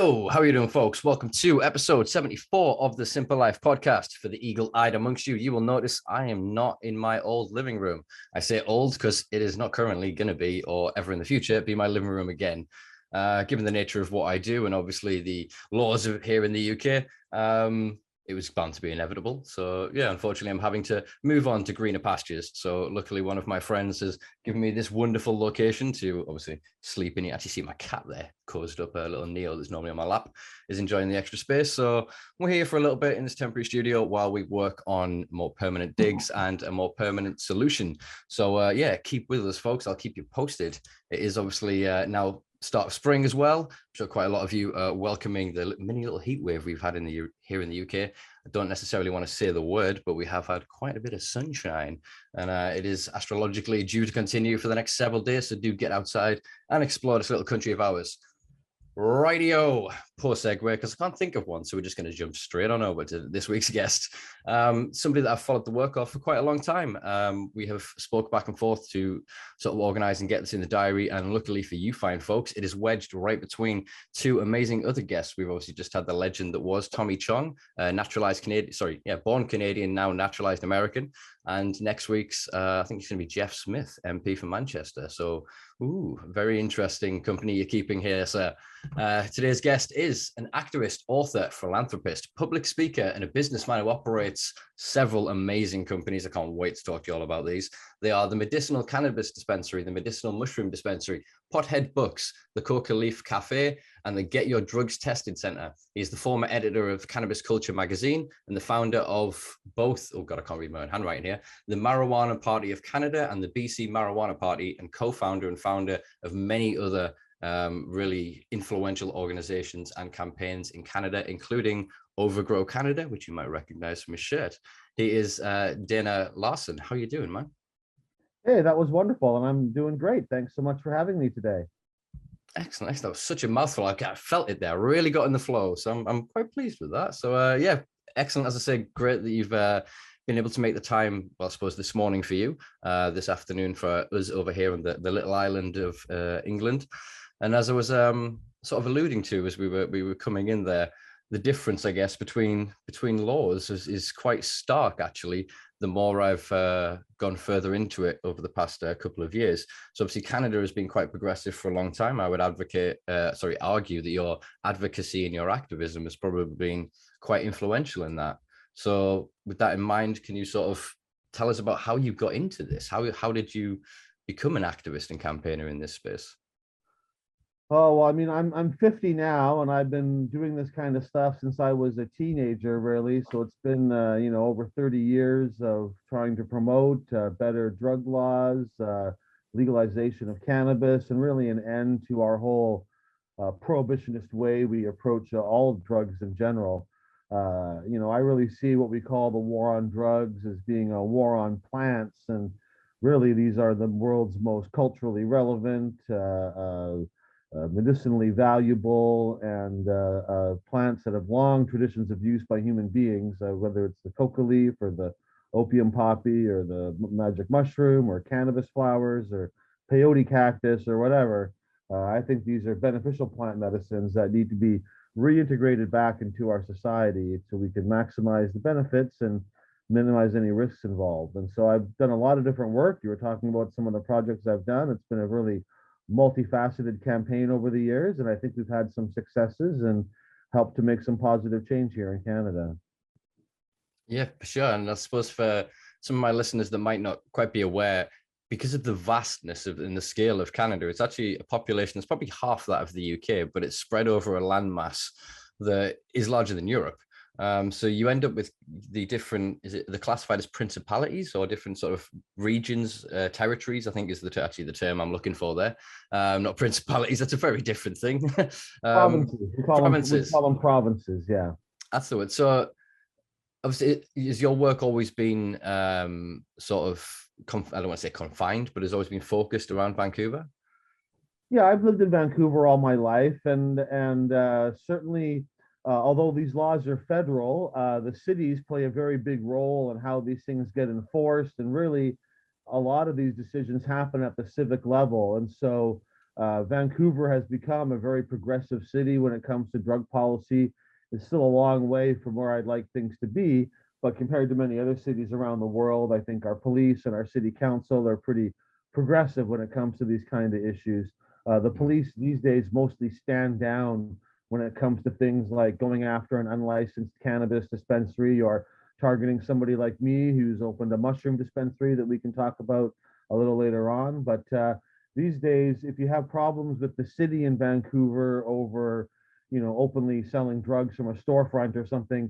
Yo, how are you doing, folks? Welcome to episode 74 of the Simpa Life Podcast. For the eagle-eyed amongst you, you will notice I am not in my old living room. I say old because it is not currently going to be, or ever in the future, be my living room again. Given the nature of what I do and obviously the laws of here in the UK, it was bound to be inevitable. So yeah, unfortunately, I'm having to move on to greener pastures. So luckily, one of my friends has given me this wonderful location to obviously sleep in. You actually see my cat there, cozied up, a little Neo that's normally on my lap, is enjoying the extra space. So we're here for a little bit in this temporary studio while we work on more permanent digs and a more permanent solution. So yeah, keep with us, folks. I'll keep you posted. It is obviously now start of spring as well. I'm sure quite a lot of you are welcoming the mini little heat wave we've had here in the UK. I don't necessarily want to say the word, but we have had quite a bit of sunshine, and it is astrologically due to continue for the next several days. So do get outside and explore this little country of ours. Rightio, poor segue, because I can't think of one. So we're just going to jump straight on over to this week's guest. Somebody that I've followed the work of for quite a long time. We have spoke back and forth to sort of organize and get this in the diary. And luckily for you fine folks, it is wedged right between two amazing other guests. We've obviously just had the legend that was Tommy Chong, naturalized Canadian, born Canadian, now naturalized American. And next week's, I think it's going to be Jeff Smith, MP for Manchester. So, very interesting company you're keeping here, sir. Today's guest is an activist, author, philanthropist, public speaker, and a businessman who operates several amazing companies. I can't wait to talk to you all about these. They are the Medicinal Cannabis Dispensary, the Medicinal Mushroom Dispensary, Pothead Books, the Coca Leaf Cafe, and the Get Your Drugs Tested Center. He's the former editor of Cannabis Culture magazine and the founder of both, I can't read my own handwriting here, the Marijuana Party of Canada and the BC Marijuana Party, and co-founder and founder of many other really influential organizations and campaigns in Canada, including Overgrow Canada, which you might recognize from his shirt. He is Dana Larsen. How you doing, man? Hey, that was wonderful, and I'm doing great. Thanks so much for having me today. Excellent. That was such a mouthful. I felt it there. I really got in the flow. So I'm quite pleased with that. So yeah, excellent. As I say, great that you've been able to make the time, well, I suppose this morning for you, this afternoon for us over here on the little island of England. And as I was sort of alluding to as we were coming in there, the difference, I guess, between laws is quite stark, actually, the more I've gone further into it over the past couple of years. So obviously Canada has been quite progressive for a long time. I would argue that your advocacy and your activism has probably been quite influential in that. So with that in mind, can you sort of tell us about how you got into this? How did you become an activist and campaigner in this space? Oh, well, I mean, I'm 50 now, and I've been doing this kind of stuff since I was a teenager, really. So it's been, over 30 years of trying to promote better drug laws, legalization of cannabis, and really an end to our whole prohibitionist way we approach all drugs in general. I really see what we call the war on drugs as being a war on plants, and really these are the world's most culturally relevant, medicinally valuable, and plants that have long traditions of use by human beings, whether it's the coca leaf or the opium poppy or the magic mushroom or cannabis flowers or peyote cactus or whatever. I think these are beneficial plant medicines that need to be reintegrated back into our society so we can maximize the benefits and minimize any risks involved. And so I've done a lot of different work. You were talking about some of the projects I've done. It's been a really multifaceted campaign over the years, and I think we've had some successes and helped to make some positive change here in Canada. Yeah, for sure. And I suppose for some of my listeners that might not quite be aware, because of the vastness of and the scale of Canada, it's actually a population that's probably half that of the UK, but it's spread over a landmass that is larger than Europe. So you end up with the different, they're classified as principalities or different sort of regions, territories, I think is actually the term I'm looking for there. Not principalities, that's a very different thing. Provinces. We call them provinces, yeah. That's the word. So obviously, has your work always been sort of, I don't want to say confined, but has always been focused around Vancouver? Yeah, I've lived in Vancouver all my life, and certainly, although these laws are federal, the cities play a very big role in how these things get enforced, and really, a lot of these decisions happen at the civic level. And so, Vancouver has become a very progressive city when it comes to drug policy. It's still a long way from where I'd like things to be, but compared to many other cities around the world, I think our police and our city council are pretty progressive when it comes to these kind of issues. The police these days mostly stand down when it comes to things like going after an unlicensed cannabis dispensary or targeting somebody like me who's opened a mushroom dispensary that we can talk about a little later on. But these days, if you have problems with the city in Vancouver over, openly selling drugs from a storefront or something,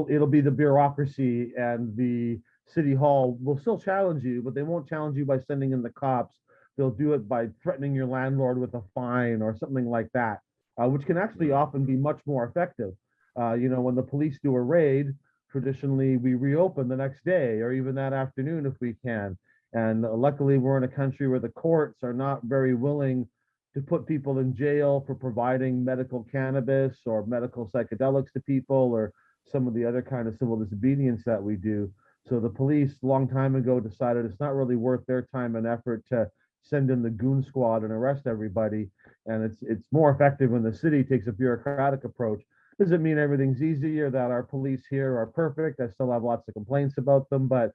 it'll be the bureaucracy, and the city hall will still challenge you, but they won't challenge you by sending in the cops. They'll do it by threatening your landlord with a fine or something like that, which can actually often be much more effective. When the police do a raid, traditionally we reopen the next day or even that afternoon if we can. And luckily, we're in a country where the courts are not very willing to put people in jail for providing medical cannabis or medical psychedelics to people or some of the other kind of civil disobedience that we do. So the police, a long time ago, decided it's not really worth their time and effort to send in the goon squad and arrest everybody. And it's more effective when the city takes a bureaucratic approach. Doesn't mean everything's easy or that our police here are perfect. I still have lots of complaints about them, but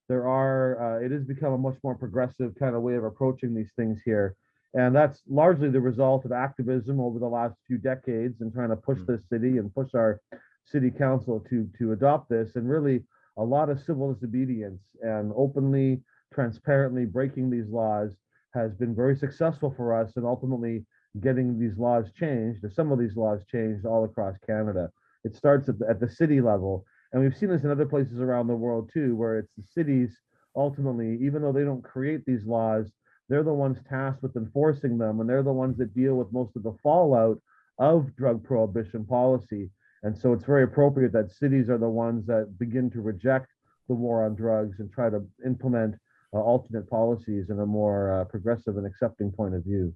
it has become a much more progressive kind of way of approaching these things here. And that's largely the result of activism over the last few decades and trying to push this city and push our city council to adopt this. And really a lot of civil disobedience and openly, transparently breaking these laws has been very successful for us, and ultimately getting these laws changed, or some of these laws changed all across Canada. It starts at the city level. And we've seen this in other places around the world too, where it's the cities ultimately, even though they don't create these laws, they're the ones tasked with enforcing them, and they're the ones that deal with most of the fallout of drug prohibition policy. And so it's very appropriate that cities are the ones that begin to reject the war on drugs and try to implement alternate policies in a more progressive and accepting point of view.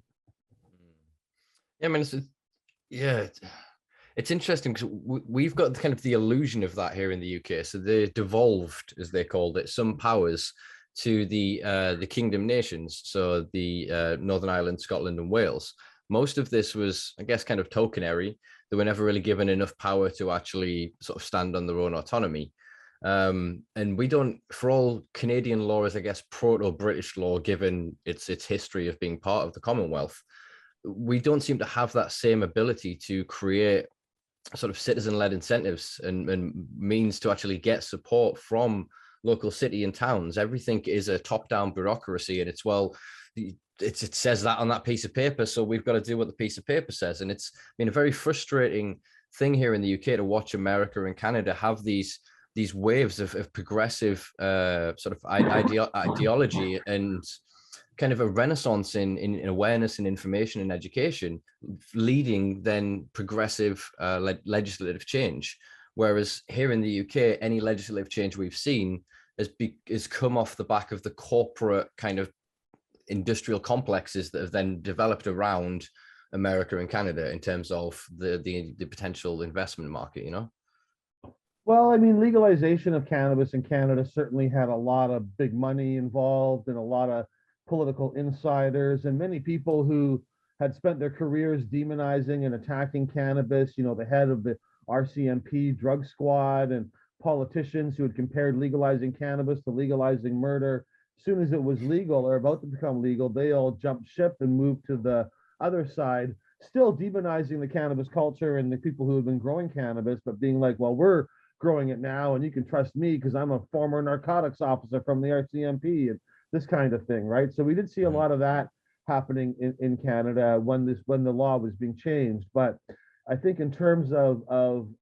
Yeah, I mean, it's interesting because we've got kind of the illusion of that here in the UK. So they devolved, as they called it, some powers to the kingdom nations. So the Northern Ireland, Scotland, and Wales. Most of this was, I guess, kind of tokenary. They were never really given enough power to actually sort of stand on their own autonomy. And we don't, for all Canadian law is, I guess, proto-British law, given its history of being part of the Commonwealth, we don't seem to have that same ability to create sort of citizen-led incentives and means to actually get support from local city and towns. Everything is a top-down bureaucracy, and it says that on that piece of paper, so we've got to do what the piece of paper says. And it's been a very frustrating thing here in the UK to watch America and Canada have these waves of progressive sort of ideology and kind of a renaissance in awareness and information and education, leading then progressive legislative change. Whereas here in the UK, any legislative change we've seen has come off the back of the corporate kind of industrial complexes that have then developed around America and Canada in terms of the potential investment market, you know? Well, I mean, legalization of cannabis in Canada certainly had a lot of big money involved and a lot of political insiders and many people who had spent their careers demonizing and attacking cannabis, the head of the RCMP drug squad and politicians who had compared legalizing cannabis to legalizing murder. As soon as it was legal or about to become legal, they all jumped ship and moved to the other side, still demonizing the cannabis culture and the people who have been growing cannabis, but being like, well, we're growing it now and you can trust me because I'm a former narcotics officer from the RCMP and this kind of thing, right? So we did see a lot of that happening in Canada when the law was being changed. But I think in terms of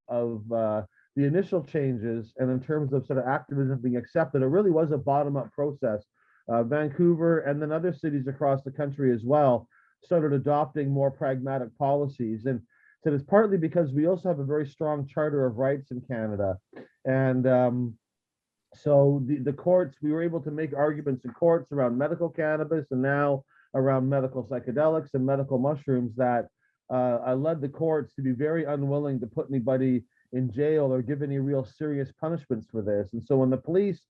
the initial changes and in terms of sort of activism being accepted, it really was a bottom-up process. Vancouver and then other cities across the country as well started adopting more pragmatic policies. And so it's partly because we also have a very strong charter of rights in Canada. And so the courts, we were able to make arguments in courts around medical cannabis and now around medical psychedelics and medical mushrooms that I led the courts to be very unwilling to put anybody in jail or give any real serious punishments for this. And so when the police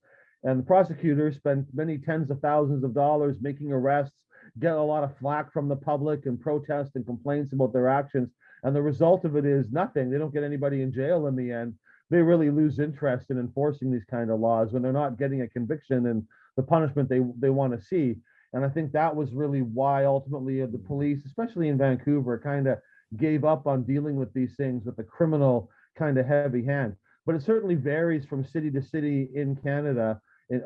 and the prosecutors spent many tens of thousands of dollars making arrests, get a lot of flack from the public and protest and complaints about their actions. And the result of it is nothing. They don't get anybody in jail in the end. They really lose interest in enforcing these kind of laws when they're not getting a conviction and the punishment they want to see. And I think that was really why ultimately the police, especially in Vancouver, kind of gave up on dealing with these things with a criminal kind of heavy hand. But it certainly varies from city to city in Canada.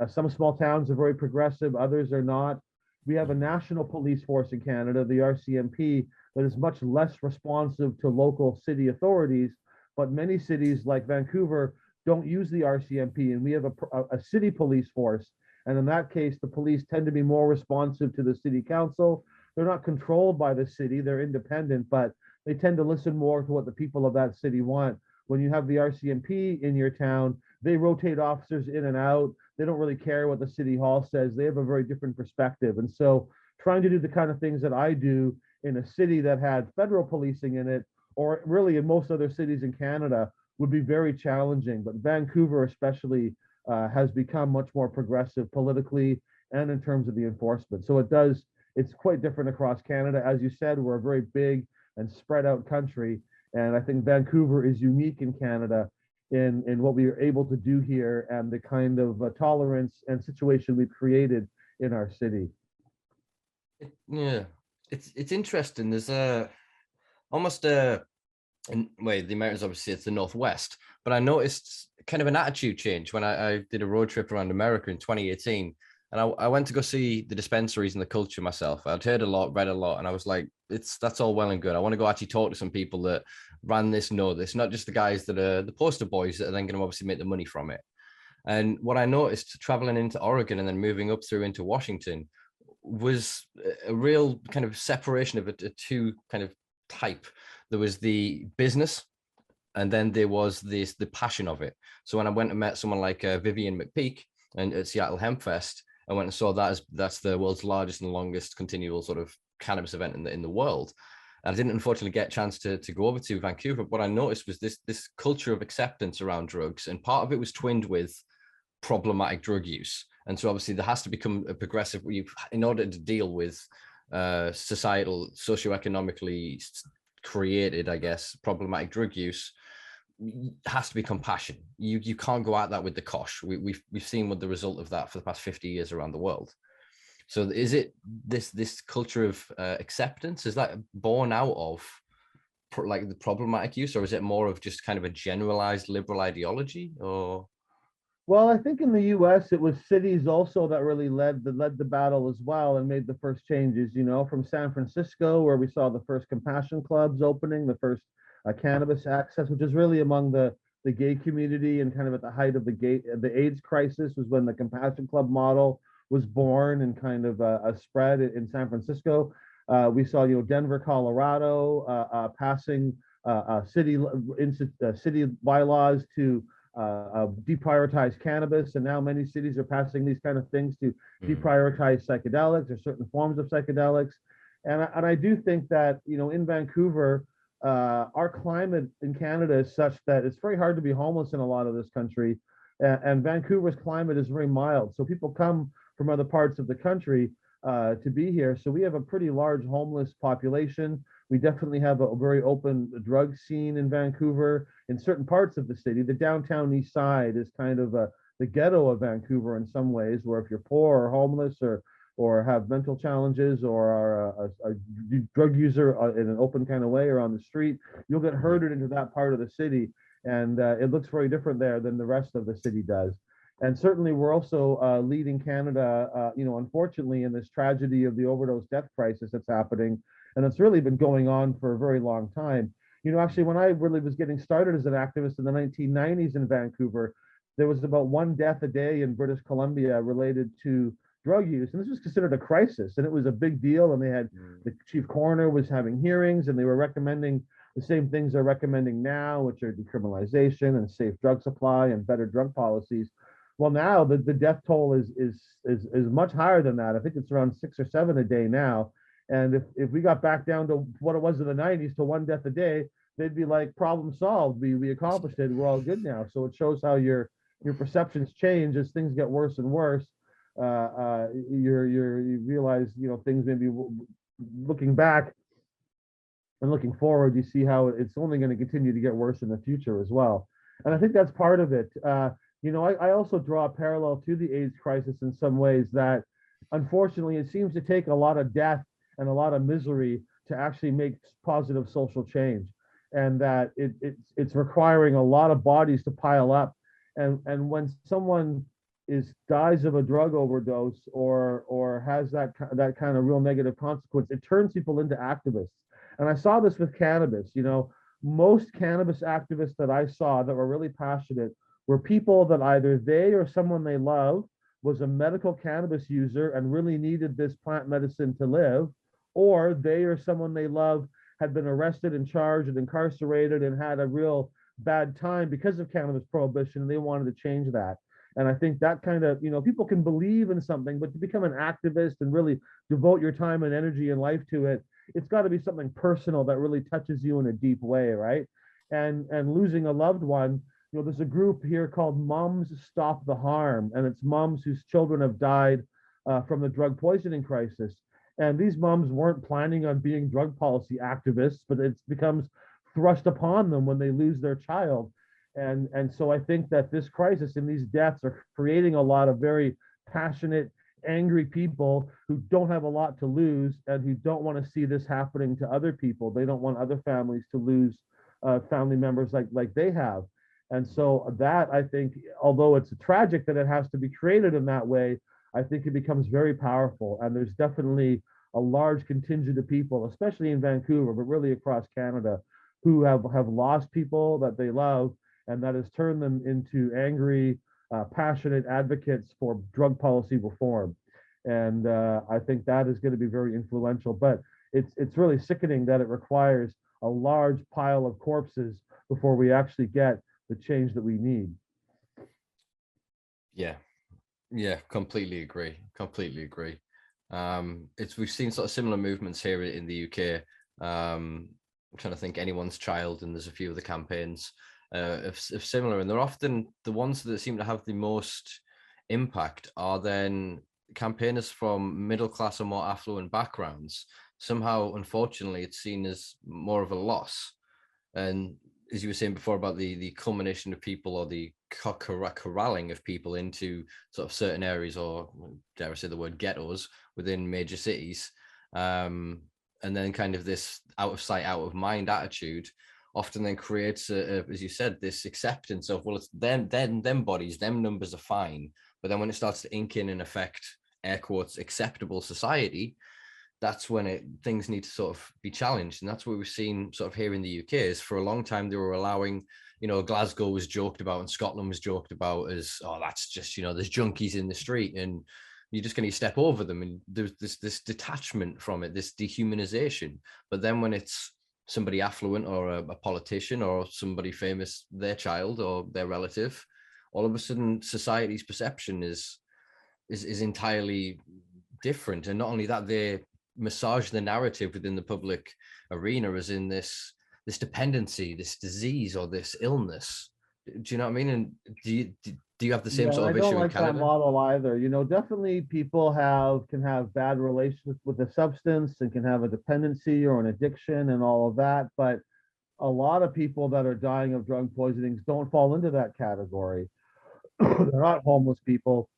Some small towns are very progressive, others are not. We have a national police force in Canada, the RCMP, that is much less responsive to local city authorities. But many cities like Vancouver don't use the RCMP, and we have a city police force. And in that case, the police tend to be more responsive to the city council. They're not controlled by the city, they're independent, but they tend to listen more to what the people of that city want. When you have the RCMP in your town, they rotate officers in and out. They don't really care what the city hall says. They have a very different perspective. And so trying to do the kind of things that I do in a city that had federal policing in it, or really in most other cities in Canada, would be very challenging. But Vancouver especially has become much more progressive politically and in terms of the enforcement. So it's quite different across Canada. As you said, we're a very big and spread out country. And I think Vancouver is unique in Canada in what we are able to do here and the kind of tolerance and situation we've created in our city. Yeah, it's interesting. There's almost in way the Americans, obviously it's the Northwest, but I noticed kind of an attitude change when I did a road trip around America in 2018, and I went to go see the dispensaries and the culture myself. I'd heard a lot, read a lot, and I was like, that's all well and good. I want to go actually talk to some people that ran this, know this, not just the guys that are the poster boys that are then going to obviously make the money from it. And what I noticed traveling into Oregon and then moving up through into Washington was a real kind of separation of a two kind of type. There was the business, and then there was the passion of it. So when I went and met someone like Vivian McPeak and at Seattle Hemp Fest, I went and saw that that's the world's largest and longest continual sort of cannabis event in the world. And I didn't unfortunately get a chance to go over to Vancouver. What I noticed was this culture of acceptance around drugs, and part of it was twinned with problematic drug use. And so obviously there has to become a progressive, in order to deal with societal, socioeconomically created, I guess, problematic drug use, has to be compassion. You can't go at that with the kosh. We've seen what the result of that for the past 50 years around the world. So is it this culture of acceptance, is that born out of like the problematic use, or is it more of just kind of a generalized liberal ideology? Or well, I think in the U.S. it was cities also that really led the battle as well and made the first changes. You know, from San Francisco, where we saw the first compassion clubs opening, the first cannabis access, which is really among the gay community, and kind of at the height of the AIDS crisis was when the compassion club model was born and kind of spread in San Francisco. We saw, Denver, Colorado passing city bylaws to deprioritize cannabis, and now many cities are passing these kind of things to deprioritize psychedelics or certain forms of psychedelics. And I do think that, in Vancouver, our climate in Canada is such that it's very hard to be homeless in a lot of this country, and Vancouver's climate is very mild, so people come from other parts of the country to be here. So we have a pretty large homeless population. We definitely have a very open drug scene in Vancouver. In certain parts of the city, the downtown east side is kind of the ghetto of Vancouver in some ways, where if you're poor or homeless or have mental challenges or are a drug user in an open kind of way or on the street, you'll get herded into that part of the city. And it looks very different there than the rest of the city does. And certainly we're also leading Canada, unfortunately, in this tragedy of the overdose death crisis that's happening. And it's really been going on for a very long time. Actually, when I really was getting started as an activist in the 1990s in Vancouver, there was about one death a day in British Columbia related to drug use. And this was considered a crisis, and it was a big deal. And they had the chief coroner was having hearings, and they were recommending the same things they're recommending now, which are decriminalization and safe drug supply and better drug policies. Well, now the death toll is much higher than that. I think it's around 6 or 7 a day now. And if we got back down to what it was in the 90s to one death a day, they'd be like, problem solved. We accomplished it. We're all good now. So it shows how your perceptions change as things get worse and worse. you realize, things maybe looking back and looking forward, you see how it's only going to continue to get worse in the future as well. And I think that's part of it. I also draw a parallel to the AIDS crisis in some ways that, unfortunately, it seems to take a lot of death and a lot of misery to actually make positive social change, and that it's requiring a lot of bodies to pile up. And when someone dies of a drug overdose or has that kind of real negative consequence, it turns people into activists. And I saw this with cannabis. Most cannabis activists that I saw that were really passionate were people that either they or someone they love was a medical cannabis user and really needed this plant medicine to live, or they or someone they love had been arrested and charged and incarcerated and had a real bad time because of cannabis prohibition, and they wanted to change that. And I think that kind of, people can believe in something, but to become an activist and really devote your time and energy and life to it, it's got to be something personal that really touches you in a deep way, right? And losing a loved one, there's a group here called Moms Stop the Harm, and it's moms whose children have died from the drug poisoning crisis. And these moms weren't planning on being drug policy activists, but it becomes thrust upon them when they lose their child. And so I think that this crisis and these deaths are creating a lot of very passionate, angry people who don't have a lot to lose and who don't want to see this happening to other people. They don't want other families to lose family members like they have. And so that, I think, although it's tragic that it has to be created in that way, I think it becomes very powerful. And there's definitely a large contingent of people, especially in Vancouver, but really across Canada, who have lost people that they love, and that has turned them into angry, passionate advocates for drug policy reform. And I think that is going to be very influential. But it's really sickening that it requires a large pile of corpses before we actually get the change that we need. Yeah, completely agree. We've seen sort of similar movements here in the UK. I'm trying to think anyone's child, and there's a few of the campaigns of similar, and they're often the ones that seem to have the most impact are then campaigners from middle class or more affluent backgrounds. Somehow, unfortunately, it's seen as more of a loss. And as you were saying before about the culmination of people, or the corralling of people into sort of certain areas, or dare I say the word ghettos within major cities, and then kind of this out of sight, out of mind attitude often then creates, as you said, this acceptance of, well, it's them bodies, them numbers are fine. But then when it starts to ink in and affect, air quotes, acceptable society, that's when things need to sort of be challenged. And that's what we've seen sort of here in the UK is for a long time, they were allowing, Glasgow was joked about and Scotland was joked about as, oh, that's just, there's junkies in the street and you're just going to step over them. And there's this detachment from it, this dehumanization. But then when it's somebody affluent or a politician or somebody famous, their child or their relative, all of a sudden society's perception is entirely different. And not only that, they massage the narrative within the public arena as in this dependency, this disease, or this illness. Do you know what I mean? And do you have the same sort of issue in Canada? I don't like that model either. Definitely people can have bad relations with the substance and can have a dependency or an addiction and all of that. But a lot of people that are dying of drug poisonings don't fall into that category. They're not homeless people.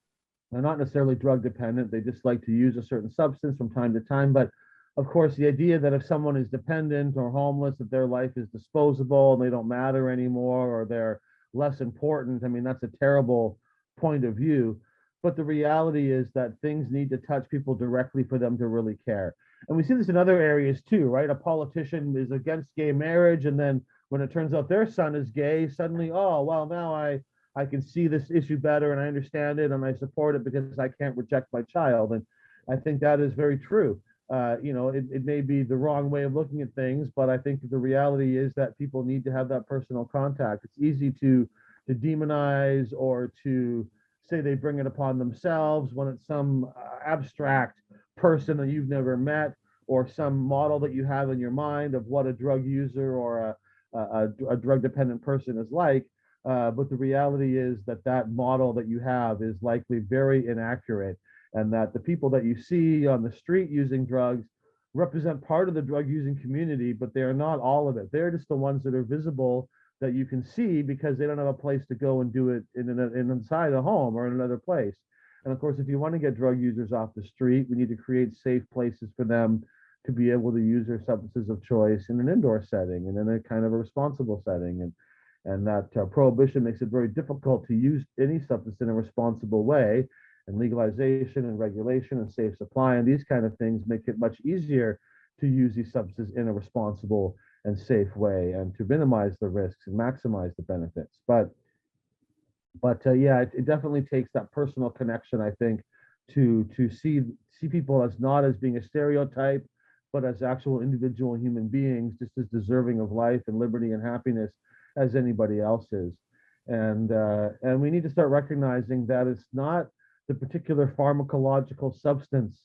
They're not necessarily drug dependent. They just like to use a certain substance from time to time. But of course, the idea that if someone is dependent or homeless, that their life is disposable and they don't matter anymore, or they're less important, I mean, that's a terrible point of view. But the reality is that things need to touch people directly for them to really care. And we see this in other areas too, right? A politician is against gay marriage, and then when it turns out their son is gay, suddenly, oh, well, now I can see this issue better and I understand it and I support it because I can't reject my child. And I think that is very true. It may be the wrong way of looking at things, but I think the reality is that people need to have that personal contact. It's easy to demonize or to say they bring it upon themselves when it's some abstract person that you've never met, or some model that you have in your mind of what a drug user or a drug dependent person is like. But the reality is that that model that you have is likely very inaccurate, and that the people that you see on the street using drugs represent part of the drug using community, but they are not all of it. They're just the ones that are visible, that you can see, because they don't have a place to go and do it in inside a home or in another place. And of course, if you want to get drug users off the street, we need to create safe places for them to be able to use their substances of choice in an indoor setting and in a kind of a responsible setting. And that prohibition makes it very difficult to use any substance in a responsible way. And legalization and regulation and safe supply and these kind of things make it much easier to use these substances in a responsible and safe way, and to minimize the risks and maximize the benefits. Yeah, it definitely takes that personal connection, I think, to see people as not as being a stereotype, but as actual individual human beings, just as deserving of life and liberty and happiness as anybody else is. And we need to start recognizing that it's not the particular pharmacological substance,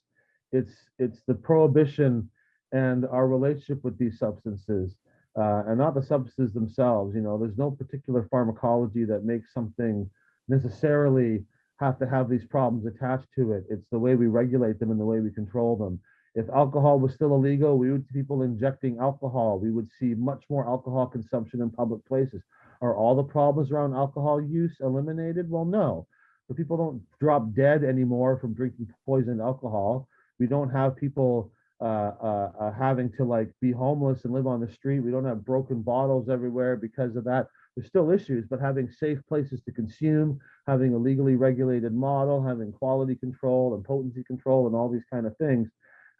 it's the prohibition and our relationship with these substances, and not the substances themselves. You know, there's no particular pharmacology that makes something necessarily have to have these problems attached to it. It's the way we regulate them and the way we control them. If alcohol was still illegal, we would see people injecting alcohol. We would see much more alcohol consumption in public places. Are all the problems around alcohol use eliminated? Well, no. But people don't drop dead anymore from drinking poisoned alcohol. We don't have people having to like be homeless and live on the street. We don't have broken bottles everywhere because of that. There's still issues, but having safe places to consume, having a legally regulated model, having quality control and potency control and all these kind of things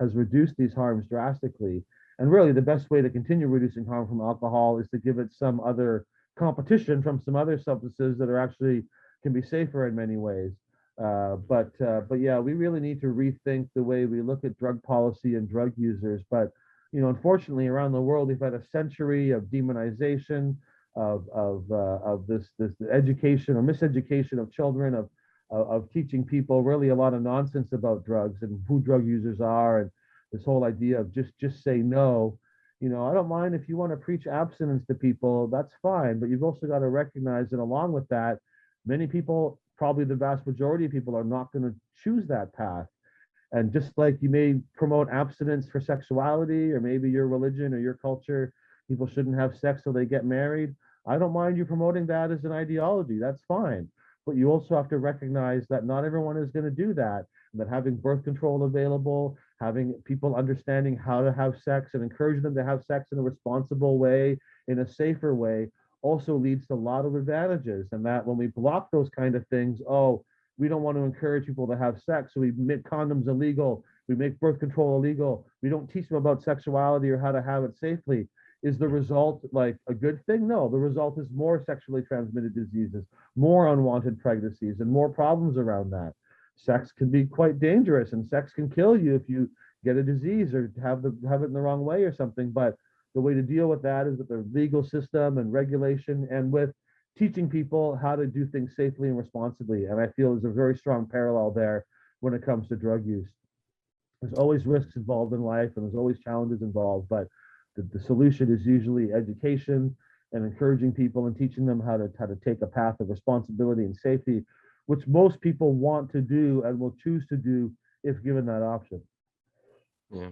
has reduced these harms drastically. And really the best way to continue reducing harm from alcohol is to give it some other competition from some other substances that are actually can be safer in many ways. But yeah, we really need to rethink the way we look at drug policy and drug users. But you know, unfortunately, around the world, we've had a century of demonization of this education or miseducation of children, of teaching people really a lot of nonsense about drugs and who drug users are, and this whole idea of just say no. You know, I don't mind if you want to preach abstinence to people, that's fine, but you've also got to recognize that along with that, many people, probably the vast majority of people, are not going to choose that path. And just like you may promote abstinence for sexuality, or maybe your religion or your culture, people shouldn't have sex till they get married, I don't mind you promoting that as an ideology, that's fine. But you also have to recognize that not everyone is going to do that, and that having birth control available, having people understanding how to have sex and encouraging them to have sex in a responsible way, in a safer way, also leads to a lot of advantages. And that when we block those kind of things, oh, we don't want to encourage people to have sex, so we make condoms illegal, we make birth control illegal, we don't teach them about sexuality or how to have it safely. Is the result like a good thing? No, the result is more sexually transmitted diseases, more unwanted pregnancies, and more problems around that. Sex can be quite dangerous, and sex can kill you if you get a disease or have it in the wrong way or something. But the way to deal with that is with the legal system and regulation, and with teaching people how to do things safely and responsibly. And I feel there's a very strong parallel there when it comes to drug use. There's always risks involved in life, and there's always challenges involved, but the solution is usually education and encouraging people and teaching them how to take a path of responsibility and safety, which most people want to do and will choose to do if given that option. Yeah.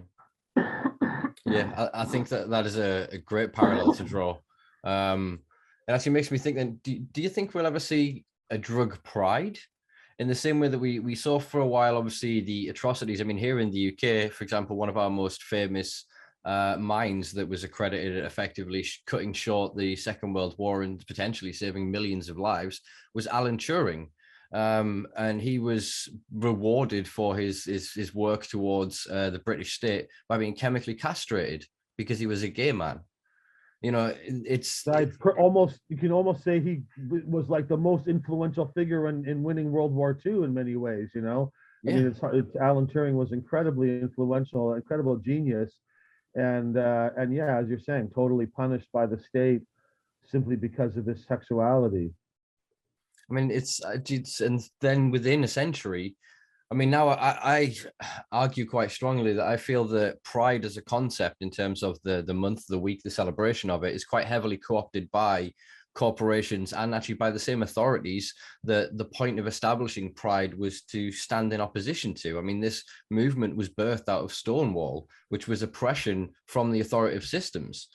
Yeah, I think that is a great parallel to draw. It actually makes me think then, do you think we'll ever see a drug pride? In the same way that we saw for a while, obviously, the atrocities. I mean, here in the UK, for example, one of our most famous mines that was accredited effectively cutting short the Second World War and potentially saving millions of lives was Alan Turing. And he was rewarded for his work towards the British state by being chemically castrated because he was a gay man. You know, you can almost say he was like the most influential figure in winning World War II in many ways. You know, I mean, Alan Turing was incredibly influential, incredible genius, and yeah, as you're saying, totally punished by the state simply because of his sexuality. I mean, it's and then within a century, I mean, now I argue quite strongly that I feel that pride as a concept in terms of the month, the week, the celebration of it is quite heavily co-opted by corporations and actually by the same authorities, the point of establishing Pride was to stand in opposition to. I mean, this movement was birthed out of Stonewall, which was oppression from the authoritative systems,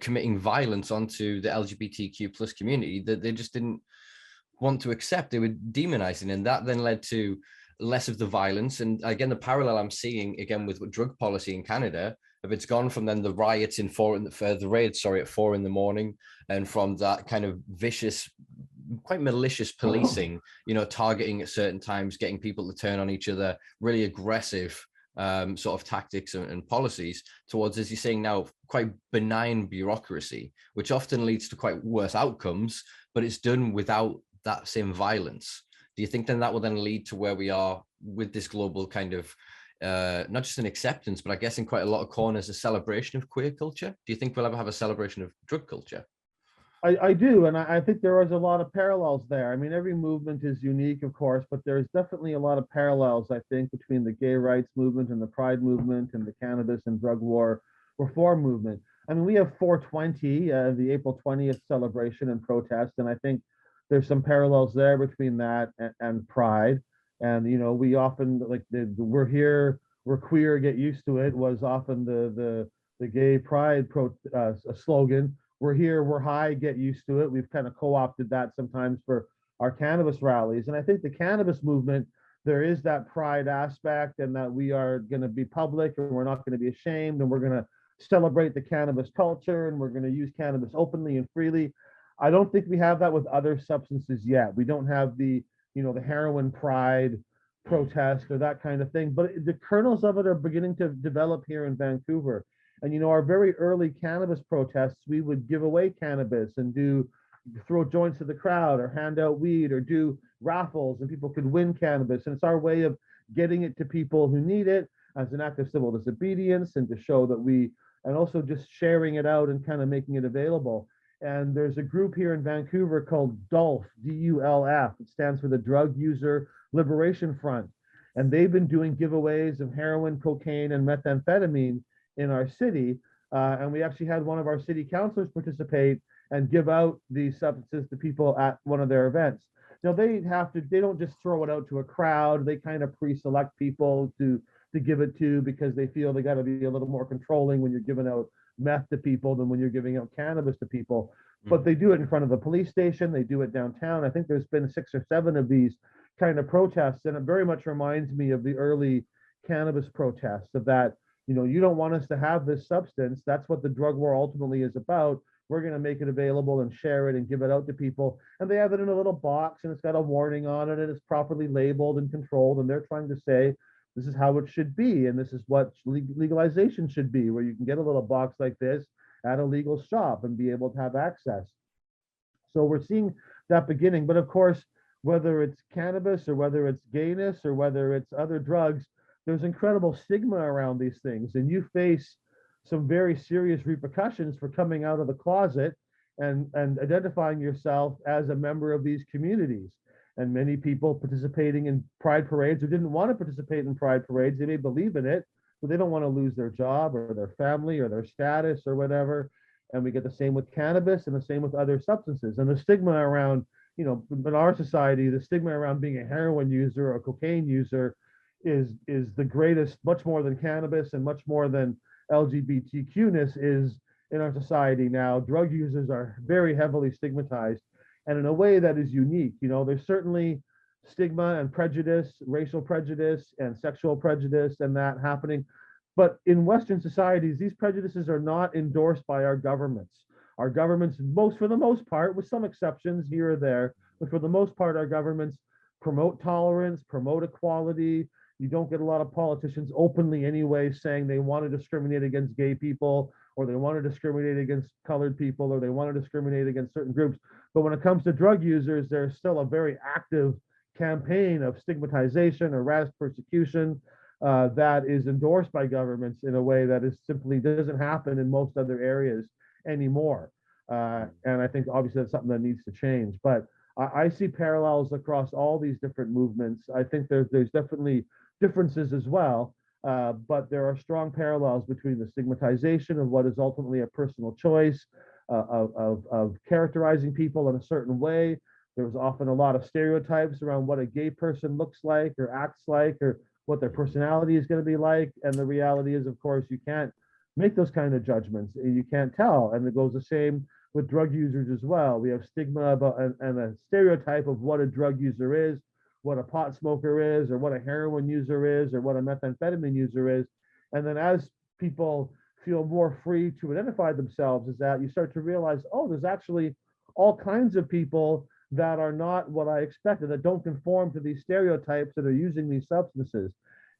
committing violence onto the LGBTQ plus community that they just didn't want to accept. They were demonizing, and that then led to less of the violence. And again, the parallel I'm seeing again with drug policy in Canada, if it's gone from then the riots in the raids, at 4 a.m, and from that kind of vicious, quite malicious policing, targeting at certain times, getting people to turn on each other, really aggressive sort of tactics and policies, towards, as you're saying now, quite benign bureaucracy, which often leads to quite worse outcomes, but it's done without that same violence. Do you think then that will then lead to where we are with this global kind of not just an acceptance, but I guess in quite a lot of corners, a celebration of queer culture? Do you think we'll ever have a celebration of drug culture? I do, and I think there is a lot of parallels there. I mean, every movement is unique, of course, but there's definitely a lot of parallels, I think, between the gay rights movement and the Pride movement and the cannabis and drug war reform movement. I mean, we have 420, the April 20th celebration and protest, and I think there's some parallels there between that and Pride. And we often like we're here, we're queer, get used to it was often the gay Pride slogan. We're here, we're high, get used to it. We've kind of co-opted that sometimes for our cannabis rallies. And I think the cannabis movement, there is that pride aspect, and that we are going to be public, and we're not going to be ashamed, and we're going to celebrate the cannabis culture, and we're going to use cannabis openly and freely. I don't think we have that with other substances yet. We don't have the heroin pride protest or that kind of thing, but the kernels of it are beginning to develop here in Vancouver. And our very early cannabis protests, we would give away cannabis and throw joints to the crowd, or hand out weed, or do raffles, and people could win cannabis. And it's our way of getting it to people who need it as an act of civil disobedience, and to show that and also just sharing it out and kind of making it available. And there's a group here in Vancouver called DULF, DULF. It stands for the Drug User Liberation Front. And they've been doing giveaways of heroin, cocaine, and methamphetamine in our city. And we actually had one of our city councilors participate and give out these substances to people at one of their events. Now they don't just throw it out to a crowd. They kind of pre-select people to give it to, because they feel they got to be a little more controlling when you're giving out meth to people than when you're giving out cannabis to people. But they do it in front of the police station. They do it downtown. I think there's been 6 or 7 of these kind of protests, and it very much reminds me of the early cannabis protests, of that, you don't want us to have this substance. That's what the drug war ultimately is about. We're going to make it available and share it and give it out to people. And they have it in a little box, and it's got a warning on it, and it's properly labeled and controlled. And they're trying to say, this is how it should be, and this is what legalization should be, where you can get a little box like this at a legal shop and be able to have access. So we're seeing that beginning. But of course, whether it's cannabis or whether it's gayness or whether it's other drugs, there's incredible stigma around these things, and you face some very serious repercussions for coming out of the closet and identifying yourself as a member of these communities. And many people participating in pride parades who didn't want to participate in pride parades, they may believe in it, but they don't want to lose their job or their family or their status or whatever. And we get the same with cannabis and the same with other substances. And the stigma around, in our society, the stigma around being a heroin user or a cocaine user is the greatest, much more than cannabis and much more than LGBTQ-ness is in our society now. Drug users are very heavily stigmatized, and in a way that is unique. There's certainly stigma and prejudice, racial prejudice and sexual prejudice and that happening. But in Western societies, these prejudices are not endorsed by our governments. Our governments, for the most part, with some exceptions here or there, but for the most part, our governments promote tolerance, promote equality. You don't get a lot of politicians openly anyway saying they want to discriminate against gay people, or they want to discriminate against colored people, or they want to discriminate against certain groups. But when it comes to drug users, there's still a very active campaign of stigmatization, arrest, persecution that is endorsed by governments in a way that is simply doesn't happen in most other areas anymore. And I think obviously that's something that needs to change. But I see parallels across all these different movements. I think there's definitely differences as well, but there are strong parallels between the stigmatization of what is ultimately a personal choice, of characterizing people in a certain way. There was often a lot of stereotypes around what a gay person looks like or acts like, or what their personality is going to be like. And the reality is, of course, you can't make those kind of judgments. You can't tell. And it goes the same with drug users as well. We have stigma about and a stereotype of what a drug user is, what a pot smoker is, or what a heroin user is, or what a methamphetamine user is. And then as people feel more free to identify themselves as that, you start to realize, oh, there's actually all kinds of people that are not what I expected, that don't conform to these stereotypes, that are using these substances.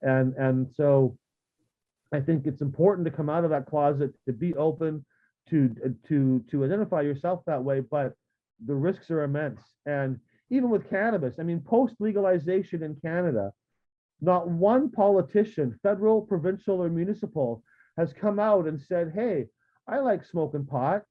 And so I think it's important to come out of that closet, to be open, to identify yourself that way, but the risks are immense. And even with cannabis, I mean, post legalization in Canada, not one politician, federal, provincial, or municipal, has come out and said, hey, I like smoking pot.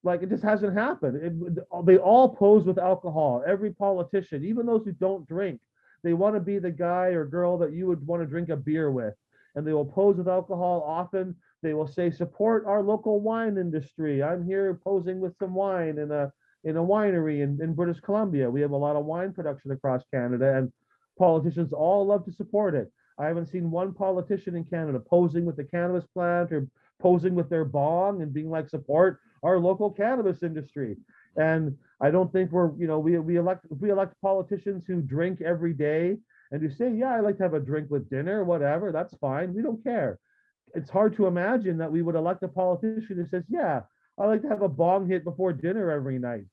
Like, it just hasn't happened. They all pose with alcohol. Every politician, even those who don't drink, they want to be the guy or girl that you would want to drink a beer with. And they will pose with alcohol. Often they will say, support our local wine industry. I'm here posing with some wine in a winery in British Columbia. We have a lot of wine production across Canada, and politicians all love to support it. I haven't seen one politician in Canada posing with the cannabis plant or posing with their bong and being like, support our local cannabis industry. And I don't think we elect politicians who drink every day and who say, yeah, I like to have a drink with dinner, whatever, that's fine. We don't care. It's hard to imagine that we would elect a politician who says, yeah, I like to have a bong hit before dinner every night.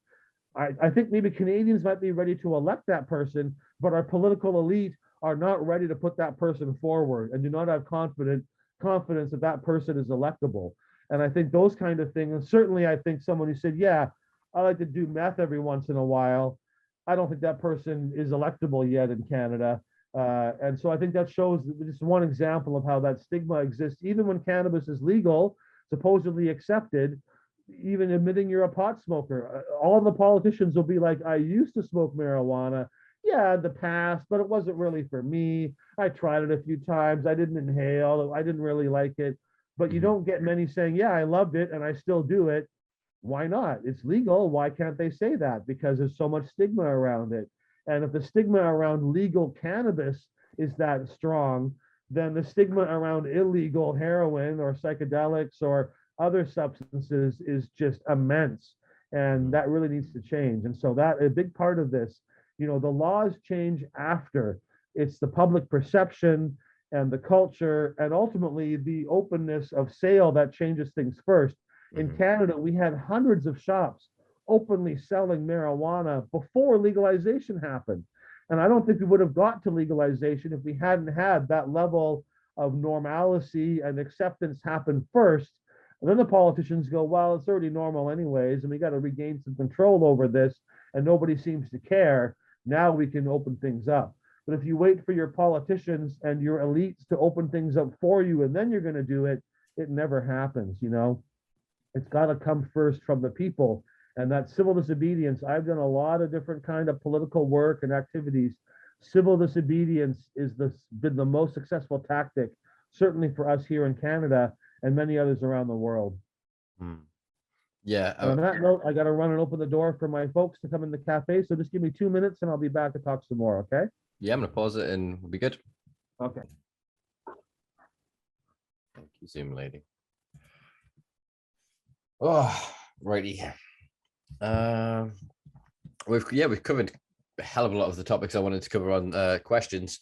I think maybe Canadians might be ready to elect that person, but our political elite are not ready to put that person forward and do not have confidence that that person is electable. And I think those kind of things, and certainly I think someone who said, yeah, I like to do meth every once in a while, I don't think that person is electable yet in Canada. And so I think that shows just one example of how that stigma exists, even when cannabis is legal, supposedly accepted. Even admitting you're a pot smoker, all the politicians will be like, I used to smoke marijuana, yeah, in the past, but it wasn't really for me. I tried it a few times. I didn't inhale. I didn't really like it. But you don't get many saying, yeah, I loved it and I still do it. Why not? It's legal. Why can't they say that? Because there's so much stigma around it. And if the stigma around legal cannabis is that strong, then the stigma around illegal heroin or psychedelics or other substances is just immense. And that really needs to change. And so that a big part of this, the laws change after. It's the public perception and the culture and ultimately the openness of sale that changes things first. In Canada, we had hundreds of shops openly selling marijuana before legalization happened. And I don't think we would have got to legalization if we hadn't had that level of normalcy and acceptance happen first. And then the politicians go, well, it's already normal anyways, and we got to regain some control over this, and nobody seems to care. Now we can open things up. But if you wait for your politicians and your elites to open things up for you, and then you're going to do it, it never happens, It's got to come first from the people. And that civil disobedience, I've done a lot of different kind of political work and activities. Civil disobedience been the most successful tactic, certainly for us here in Canada and many others around the world. Yeah. And on that note, I got to run and open the door for my folks to come in the cafe. So just give me 2 minutes and I'll be back to talk some more. Okay. Yeah, I'm going to pause it and we'll be good. Okay. Thank you, Zoom lady. Oh, righty. We've covered a hell of a lot of the topics I wanted to cover on questions.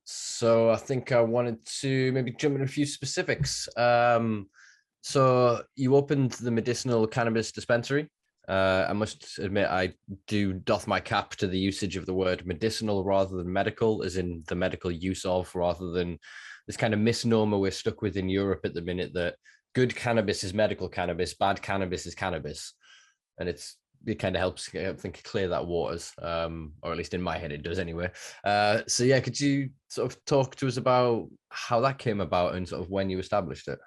So I think I wanted to maybe jump into a few specifics. So you opened the Medicinal Cannabis Dispensary. I must admit, I do doff my cap to the usage of the word medicinal rather than medical, as in the medical use of, rather than this kind of misnomer we're stuck with in Europe at the minute that good cannabis is medical cannabis, bad cannabis is cannabis. And it kind of helps, I think, clear that waters, or at least in my head it does anyway. So yeah, could you sort of talk to us about how that came about and sort of when you established it?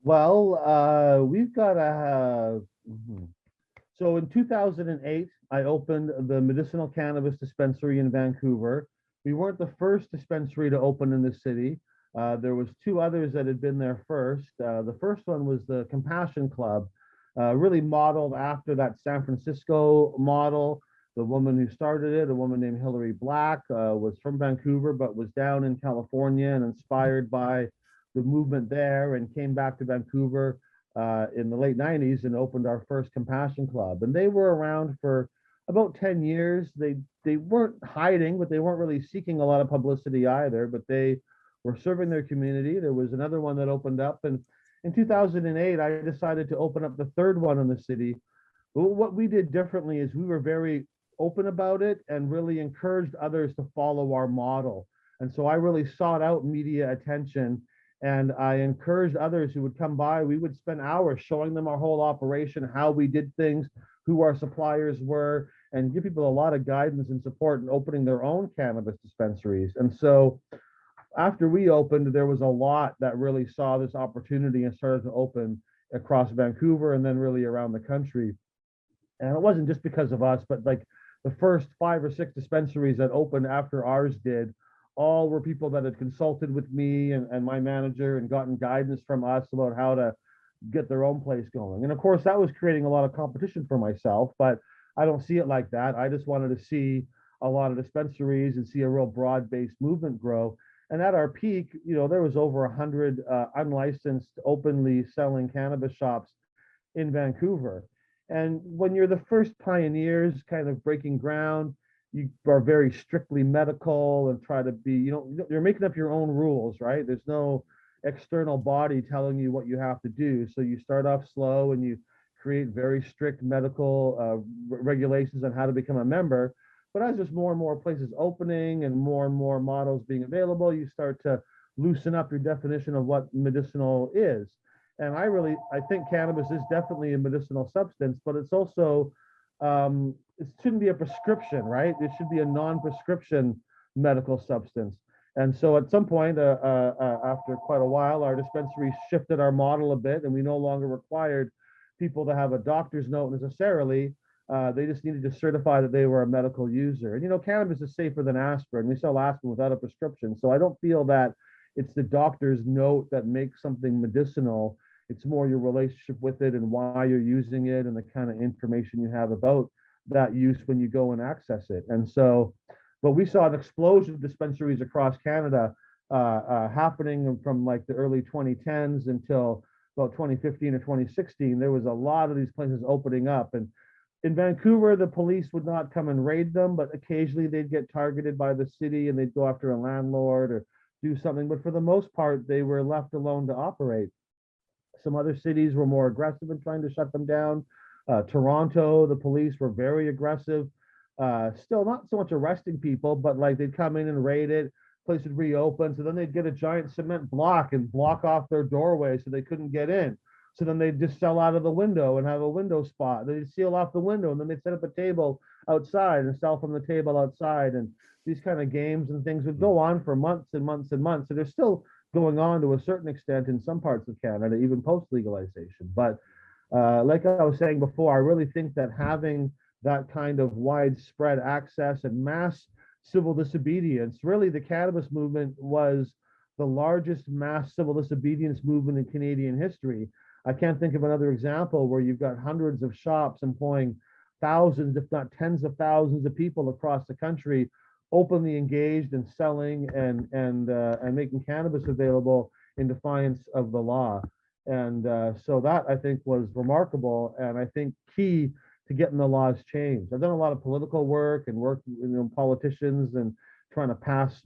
Well, we've got so in 2008, I opened the Medicinal Cannabis Dispensary in Vancouver. We weren't the first dispensary to open in the city. There was two others that had been there first. The first one was the Compassion Club, really modeled after that San Francisco model. The woman who started it, a woman named Hillary Black, was from Vancouver, but was down in California and inspired by the movement there, and came back to Vancouver in the late 90s and opened our first Compassion Club. And they were around for about 10 years. They weren't hiding, but they weren't really seeking a lot of publicity either, but they were serving their community. There was another one that opened up, and in 2008, I decided to open up the third one in the city. What we did differently is we were very open about it and really encouraged others to follow our model. And so I really sought out media attention, and I encouraged others who would come by. We would spend hours showing them our whole operation, how we did things, who our suppliers were, and give people a lot of guidance and support in opening their own cannabis dispensaries. And so after we opened, there was a lot that really saw this opportunity and started to open across Vancouver and then really around the country. And it wasn't just because of us, but like the first 5 or 6 dispensaries that opened after ours did, all were people that had consulted with me and my manager and gotten guidance from us about how to get their own place going. And of course, that was creating a lot of competition for myself, but I don't see it like that. I just wanted to see a lot of dispensaries and see a real broad-based movement grow. And at our peak, there was over 100 unlicensed, openly selling cannabis shops in Vancouver. And when you're the first pioneers kind of breaking ground, you are very strictly medical and try to be, you're making up your own rules, right? There's no external body telling you what you have to do. So you start off slow and you create very strict medical regulations on how to become a member. But as there's more and more places opening and more models being available, you start to loosen up your definition of what medicinal is. And I think cannabis is definitely a medicinal substance, but it's also, it shouldn't be a prescription, right? It should be a non-prescription medical substance. And so at some point, after quite a while, our dispensary shifted our model a bit, and we no longer required people to have a doctor's note necessarily. They just needed to certify that they were a medical user. And cannabis is safer than aspirin. We sell aspirin without a prescription. So I don't feel that it's the doctor's note that makes something medicinal. It's more your relationship with it and why you're using it and the kind of information you have about that use when you go and access it. And so, but we saw an explosion of dispensaries across Canada happening from like the early 2010s until about 2015 or 2016. There was a lot of these places opening up. And in Vancouver, the police would not come and raid them, but occasionally they'd get targeted by the city and they'd go after a landlord or do something. But for the most part, they were left alone to operate. Some other cities were more aggressive in trying to shut them down. Toronto, the police were very aggressive. Still not so much arresting people, but like they'd come in and raid it, place would reopen. So then they'd get a giant cement block and block off their doorway so they couldn't get in. So then they'd just sell out of the window and have a window spot. They'd seal off the window and then they'd set up a table outside and sell from the table outside. And these kind of games and things would go on for months and months and months. So they're still going on to a certain extent in some parts of Canada, even post legalization. But like I was saying before, I really think that having that kind of widespread access and mass civil disobedience, really the cannabis movement was the largest mass civil disobedience movement in Canadian history. I can't think of another example where you've got hundreds of shops employing thousands, if not tens of thousands of people across the country, openly engaged in selling and making cannabis available in defiance of the law. And so that I think was remarkable, and I think key to getting the laws changed. I've done a lot of political work and worked with politicians and trying to pass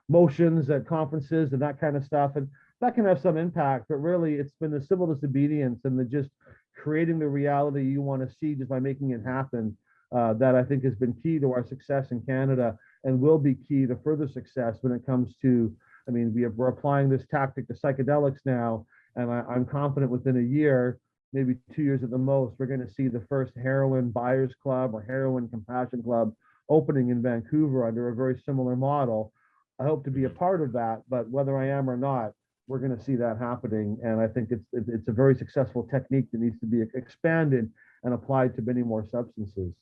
motions at conferences and that kind of stuff. And that can have some impact, but really it's been the civil disobedience and the just creating the reality you want to see just by making it happen that I think has been key to our success in Canada and will be key to further success when it comes to, I mean, we're applying this tactic to psychedelics now, and I'm confident within a year, maybe 2 years at the most, we're going to see the first heroin buyers club or heroin compassion club opening in Vancouver under a very similar model. I hope to be a part of that, but whether I am or not, we're going to see that happening. And I think it's a very successful technique that needs to be expanded and applied to many more substances.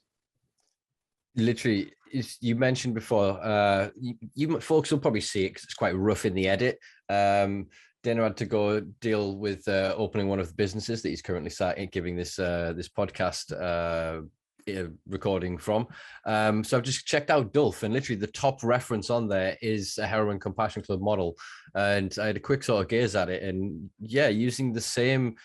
literally, you mentioned before, you folks will probably see it because it's quite rough in the edit. Dana had to go deal with opening one of the businesses that he's currently giving this this podcast recording from. So I've just checked out Dulf, and literally the top reference on there is a Heroin Compassion Club model, and I had a quick sort of gaze at it, and yeah, using the same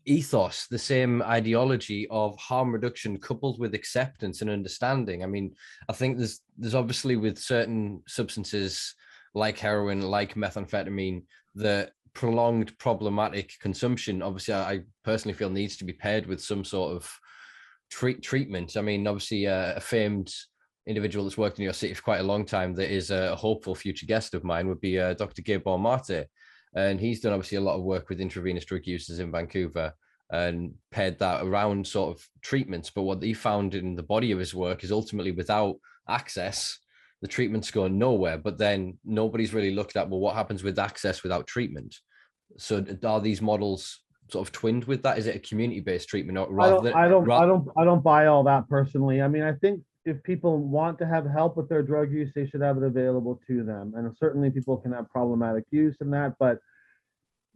ethos, the same ideology of harm reduction coupled with acceptance and understanding. I mean, I think there's obviously with certain substances like heroin, like methamphetamine, the prolonged problematic consumption, obviously I personally feel needs to be paired with some sort of treatment. I mean, obviously a famed individual that's worked in your city for quite a long time that is a hopeful future guest of mine would be Dr. Gabor Mate. And he's done obviously a lot of work with intravenous drug users in Vancouver and paired that around sort of treatments. But what he found in the body of his work is ultimately without access, the treatments go nowhere. But then nobody's really looked at, well, what happens with access without treatment? So are these models sort of twinned with that? Is it a community-based treatment or I don't buy all that personally. I mean, I think if people want to have help with their drug use, they should have it available to them. And certainly people can have problematic use in that. But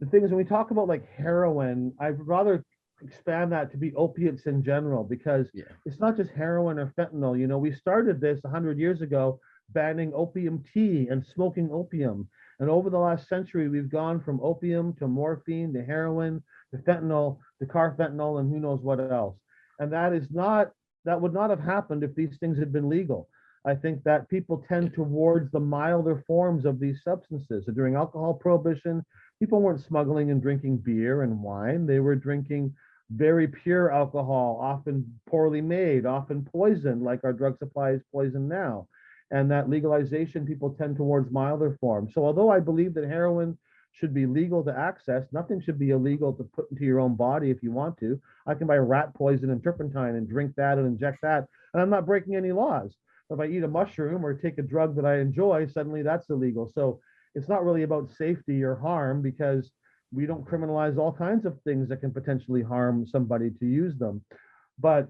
the thing is, when we talk about like heroin, I'd rather expand that to be opiates in general, because it's not just heroin or fentanyl. You know, we started this 100 years ago banning opium tea and smoking opium. And over the last century, we've gone from opium to morphine to heroin to fentanyl to carfentanil and who knows what else. And that would not have happened if these things had been legal. I think that people tend towards the milder forms of these substances. So during alcohol prohibition, people weren't smuggling and drinking beer and wine. They were drinking very pure alcohol, often poorly made, often poisoned, like our drug supply is poisoned now. And that legalization, people tend towards milder forms. So although I believe that heroin should be legal to access, nothing should be illegal to put into your own body if you want to. I can buy rat poison and turpentine and drink that and inject that, and I'm not breaking any laws. If I eat a mushroom or take a drug that I enjoy, suddenly that's illegal. So it's not really about safety or harm, because we don't criminalize all kinds of things that can potentially harm somebody to use them. But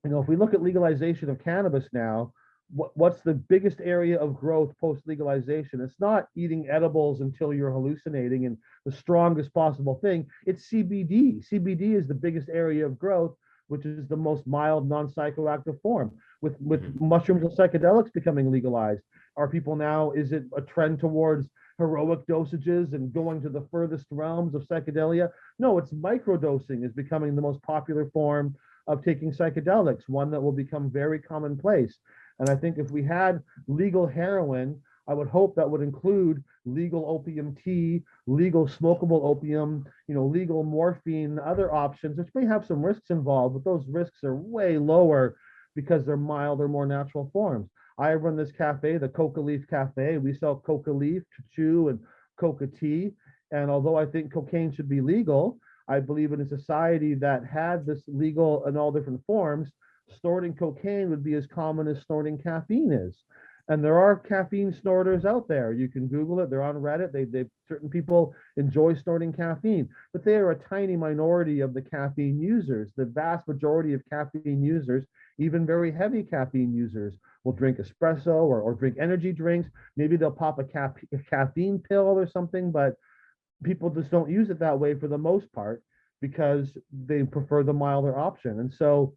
you know, if we look at legalization of cannabis now, what's the biggest area of growth post legalization? It's not eating edibles until you're hallucinating and the strongest possible thing. It's CBD. CBD is the biggest area of growth, which is the most mild, non-psychoactive form. With mushrooms and psychedelics becoming legalized, are people now, is it a trend towards heroic dosages and going to the furthest realms of psychedelia? No, it's microdosing is becoming the most popular form of taking psychedelics, one that will become very commonplace. And I think if we had legal heroin, I would hope that would include legal opium tea, legal smokable opium, you know, legal morphine, other options, which may have some risks involved, but those risks are way lower because they're milder, more natural forms. I run this cafe, the Coca Leaf Cafe. We sell coca leaf to chew and coca tea. And although I think cocaine should be legal, I believe in a society that had this legal in all different forms, snorting cocaine would be as common as snorting caffeine is. And there are caffeine snorters out there. You can Google it. They're on Reddit. Certain people enjoy snorting caffeine, but they are a tiny minority of the caffeine users. The vast majority of caffeine users, even very heavy caffeine users, will drink espresso or drink energy drinks. Maybe they'll pop a caffeine pill or something, but people just don't use it that way for the most part because they prefer the milder option. And so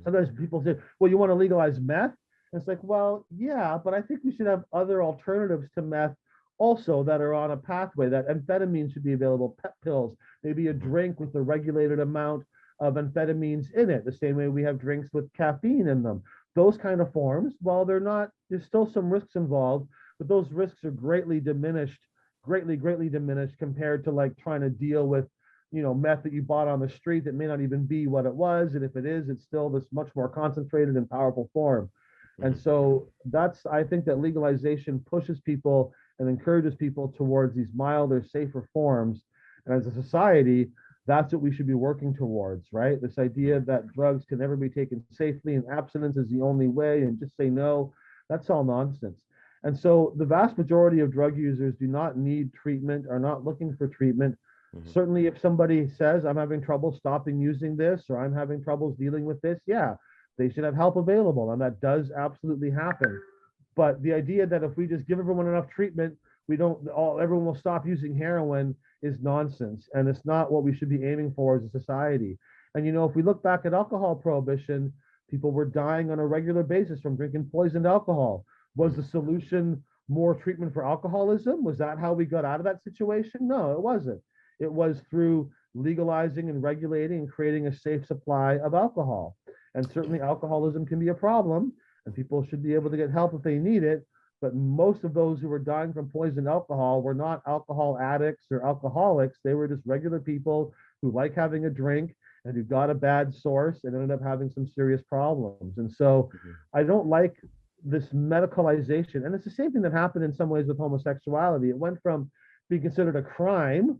sometimes people say, well, you want to legalize meth? And it's like, well, yeah, but I think we should have other alternatives to meth also that are on a pathway. That amphetamine should be available, pep pills, maybe a drink with a regulated amount of amphetamines in it, the same way we have drinks with caffeine in them. Those kind of forms, while there's still some risks involved, but those risks are greatly diminished compared to like trying to deal with, you know, meth that you bought on the street that may not even be what it was. And if it is, it's still this much more concentrated and powerful form. And so I think that legalization pushes people and encourages people towards these milder, safer forms. And as a society, that's what we should be working towards, right? This idea that drugs can never be taken safely and abstinence is the only way and just say no, that's all nonsense. And so the vast majority of drug users do not need treatment, are not looking for treatment. Certainly if somebody says, I'm having trouble stopping using this, or I'm having troubles dealing with this, yeah, They should have help available, and that does absolutely happen. But the idea that if we just give everyone enough treatment, everyone will stop using heroin is nonsense, and it's not what we should be aiming for as a society. And if we look back at alcohol prohibition, people were dying on a regular basis from drinking poisoned alcohol. Was the solution more treatment for alcoholism? Was that how we got out of that situation? No, it wasn't. It was through legalizing and regulating and creating a safe supply of alcohol. And certainly alcoholism can be a problem, and people should be able to get help if they need it. But most of those who were dying from poisoned alcohol were not alcohol addicts or alcoholics. They were just regular people who like having a drink and who got a bad source and ended up having some serious problems. And so I don't like this medicalization. And it's the same thing that happened in some ways with homosexuality. It went from being considered a crime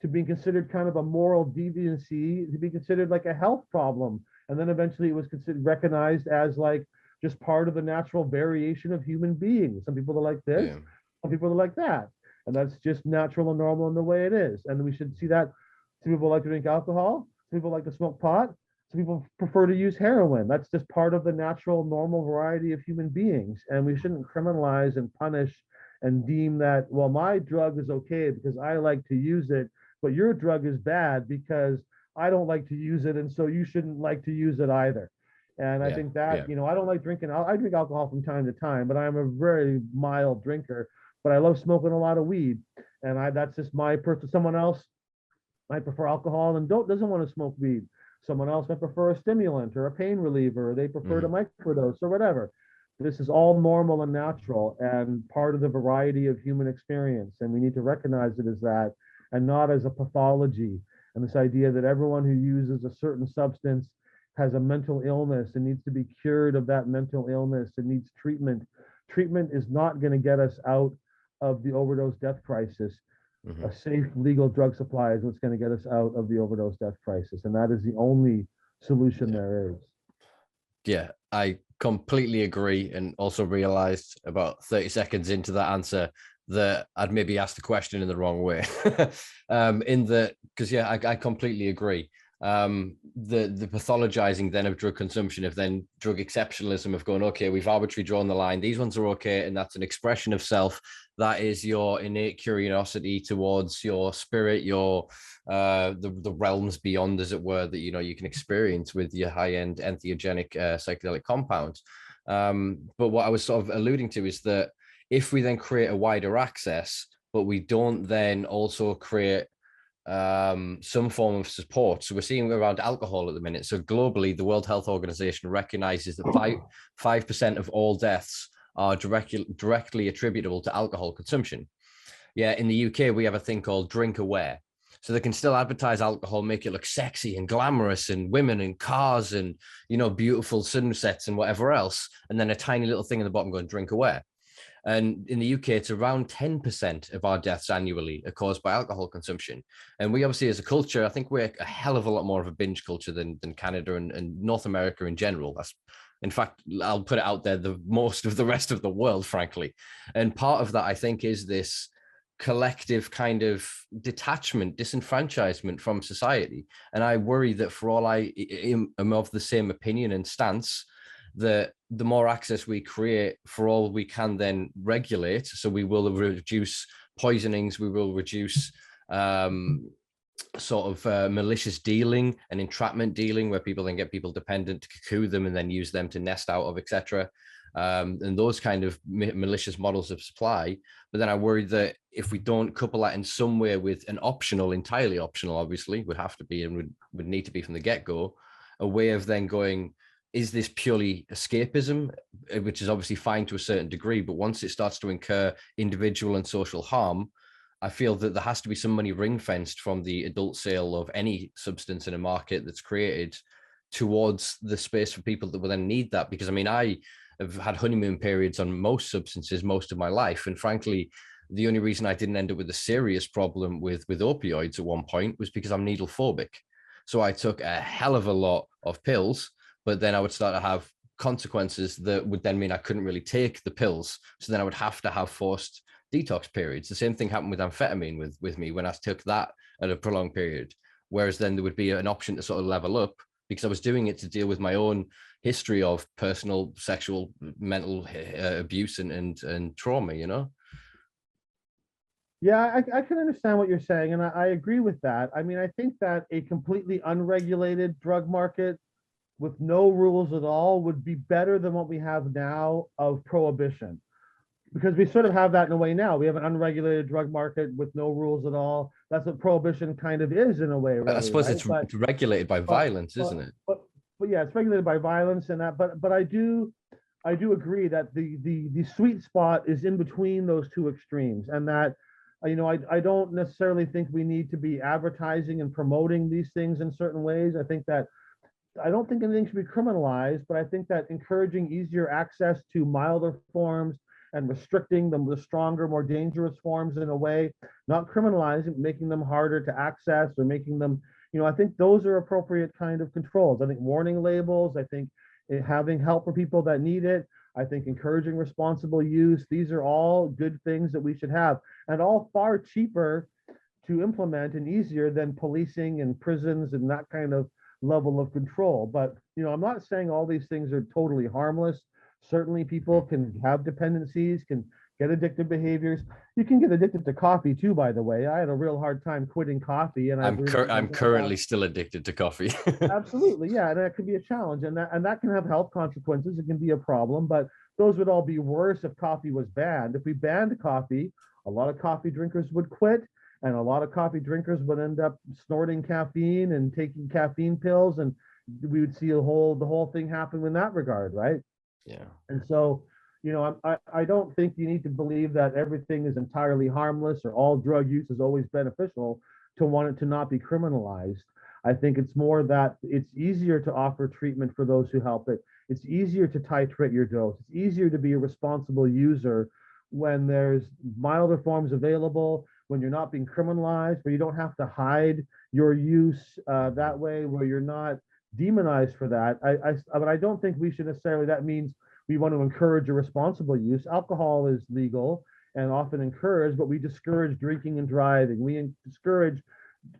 to being considered kind of a moral deviancy, to be considered like a health problem. And then eventually it was recognized as like just part of the natural variation of human beings. Some people are like this, some people are like that. And that's just natural and normal in the way it is. And we should see that. Some people like to drink alcohol, some people like to smoke pot, some people prefer to use heroin. That's just part of the natural, normal variety of human beings. And we shouldn't criminalize and punish and deem that, well, my drug is okay because I like to use it, but your drug is bad because I don't like to use it, and so you shouldn't like to use it either. And I think that, I don't like drinking. I drink alcohol from time to time, but I'm a very mild drinker. But I love smoking a lot of weed, and that's just my person. Someone else might prefer alcohol and doesn't want to smoke weed. Someone else might prefer a stimulant or a pain reliever, or they prefer to microdose or whatever. This is all normal and natural and part of the variety of human experience, and we need to recognize it as that and not as a pathology. And this idea that everyone who uses a certain substance has a mental illness and needs to be cured of that mental illness and needs treatment. Treatment is not going to get us out of the overdose death crisis. A safe legal drug supply is what's going to get us out of the overdose death crisis. And that is the only solution there is. Yeah, I completely agree, and also realized about 30 seconds into that answer that I'd maybe asked the question in the wrong way. Because I completely agree. The pathologizing then of drug consumption, of then drug exceptionalism, of going, okay, we've arbitrarily drawn the line, these ones are okay, and that's an expression of self. That is your innate curiosity towards your spirit, your the realms beyond, as it were, that you can experience with your high-end entheogenic psychedelic compounds. But what I was sort of alluding to is that if we then create a wider access, but we don't then also create some form of support. So we're seeing around alcohol at the minute. So globally, the World Health Organization recognizes that 5% of all deaths are directly attributable to alcohol consumption. Yeah, in the UK, we have a thing called Drink Aware. So they can still advertise alcohol, make it look sexy and glamorous, and women and cars and, beautiful sunsets and whatever else. And then a tiny little thing in the bottom going Drink Aware. And in the UK, it's around 10% of our deaths annually are caused by alcohol consumption. And we obviously, as a culture, I think we're a hell of a lot more of a binge culture than Canada and North America in general. In fact, I'll put it out there, the most of the rest of the world, frankly. And part of that, I think, is this collective kind of detachment, disenfranchisement from society. And I worry that for all I am of the same opinion and stance, that the more access we create, for all we can then regulate. So we will reduce poisonings, we will reduce malicious dealing and entrapment dealing, where people then get people dependent to cuckoo them and then use them to nest out of, etc. And those kind of malicious models of supply. But then I worry that if we don't couple that in some way with an entirely optional, obviously, would have to be and would need to be from the get-go, a way of then going, is this purely escapism, which is obviously fine to a certain degree, but once it starts to incur individual and social harm, I feel that there has to be some money ring-fenced from the adult sale of any substance in a market that's created towards the space for people that will then need that. Because I have had honeymoon periods on most substances most of my life. And frankly, the only reason I didn't end up with a serious problem with opioids at one point was because I'm needle phobic. So I took a hell of a lot of pills, but then I would start to have consequences that would then mean I couldn't really take the pills. So then I would have to have forced detox periods. The same thing happened with amphetamine with me when I took that at a prolonged period. Whereas then there would be an option to sort of level up, because I was doing it to deal with my own history of personal sexual mental abuse and trauma, you know? Yeah, I can understand what you're saying, and I agree with that. I mean, I think that a completely unregulated drug market with no rules at all would be better than what we have now of prohibition, because we sort of have that in a way now. We have an unregulated drug market with no rules at all. That's what prohibition kind of is in a way, I really, suppose right? it's regulated by But violence, but isn't it? but yeah, it's regulated by violence and that. But I do agree that the sweet spot is in between those two extremes, and that I don't necessarily think we need to be advertising and promoting these things in certain ways. I don't think anything should be criminalized, but I think that encouraging easier access to milder forms and restricting the stronger, more dangerous forms in a way, not criminalizing, making them harder to access or making them, I think those are appropriate kind of controls. I think warning labels, I think having help for people that need it, I think encouraging responsible use, these are all good things that we should have, and all far cheaper to implement and easier than policing and prisons and that kind of level of control. But I'm not saying all these things are totally harmless. Certainly people can have dependencies, can get addictive behaviors. You can get addicted to coffee too, by the way. I had a real hard time quitting coffee, and I'm currently still addicted to coffee. absolutely, yeah, and that could be a challenge, and that can have health consequences. It can be a problem, but those would all be worse if coffee was banned. If we banned coffee, a lot of coffee drinkers would quit, and a lot of coffee drinkers would end up snorting caffeine and taking caffeine pills, and we would see the whole thing happen in that regard, right? Yeah. And so, I don't think you need to believe that everything is entirely harmless or all drug use is always beneficial to want it to not be criminalized. I think it's more that it's easier to offer treatment for those who help it. It's easier to titrate your dose. It's easier to be a responsible user when there's milder forms available, when you're not being criminalized, where you don't have to hide your use that way, where you're not demonized for that. But I don't think we should necessarily, that means we want to encourage a responsible use. Alcohol is legal and often encouraged, but we discourage drinking and driving. We discourage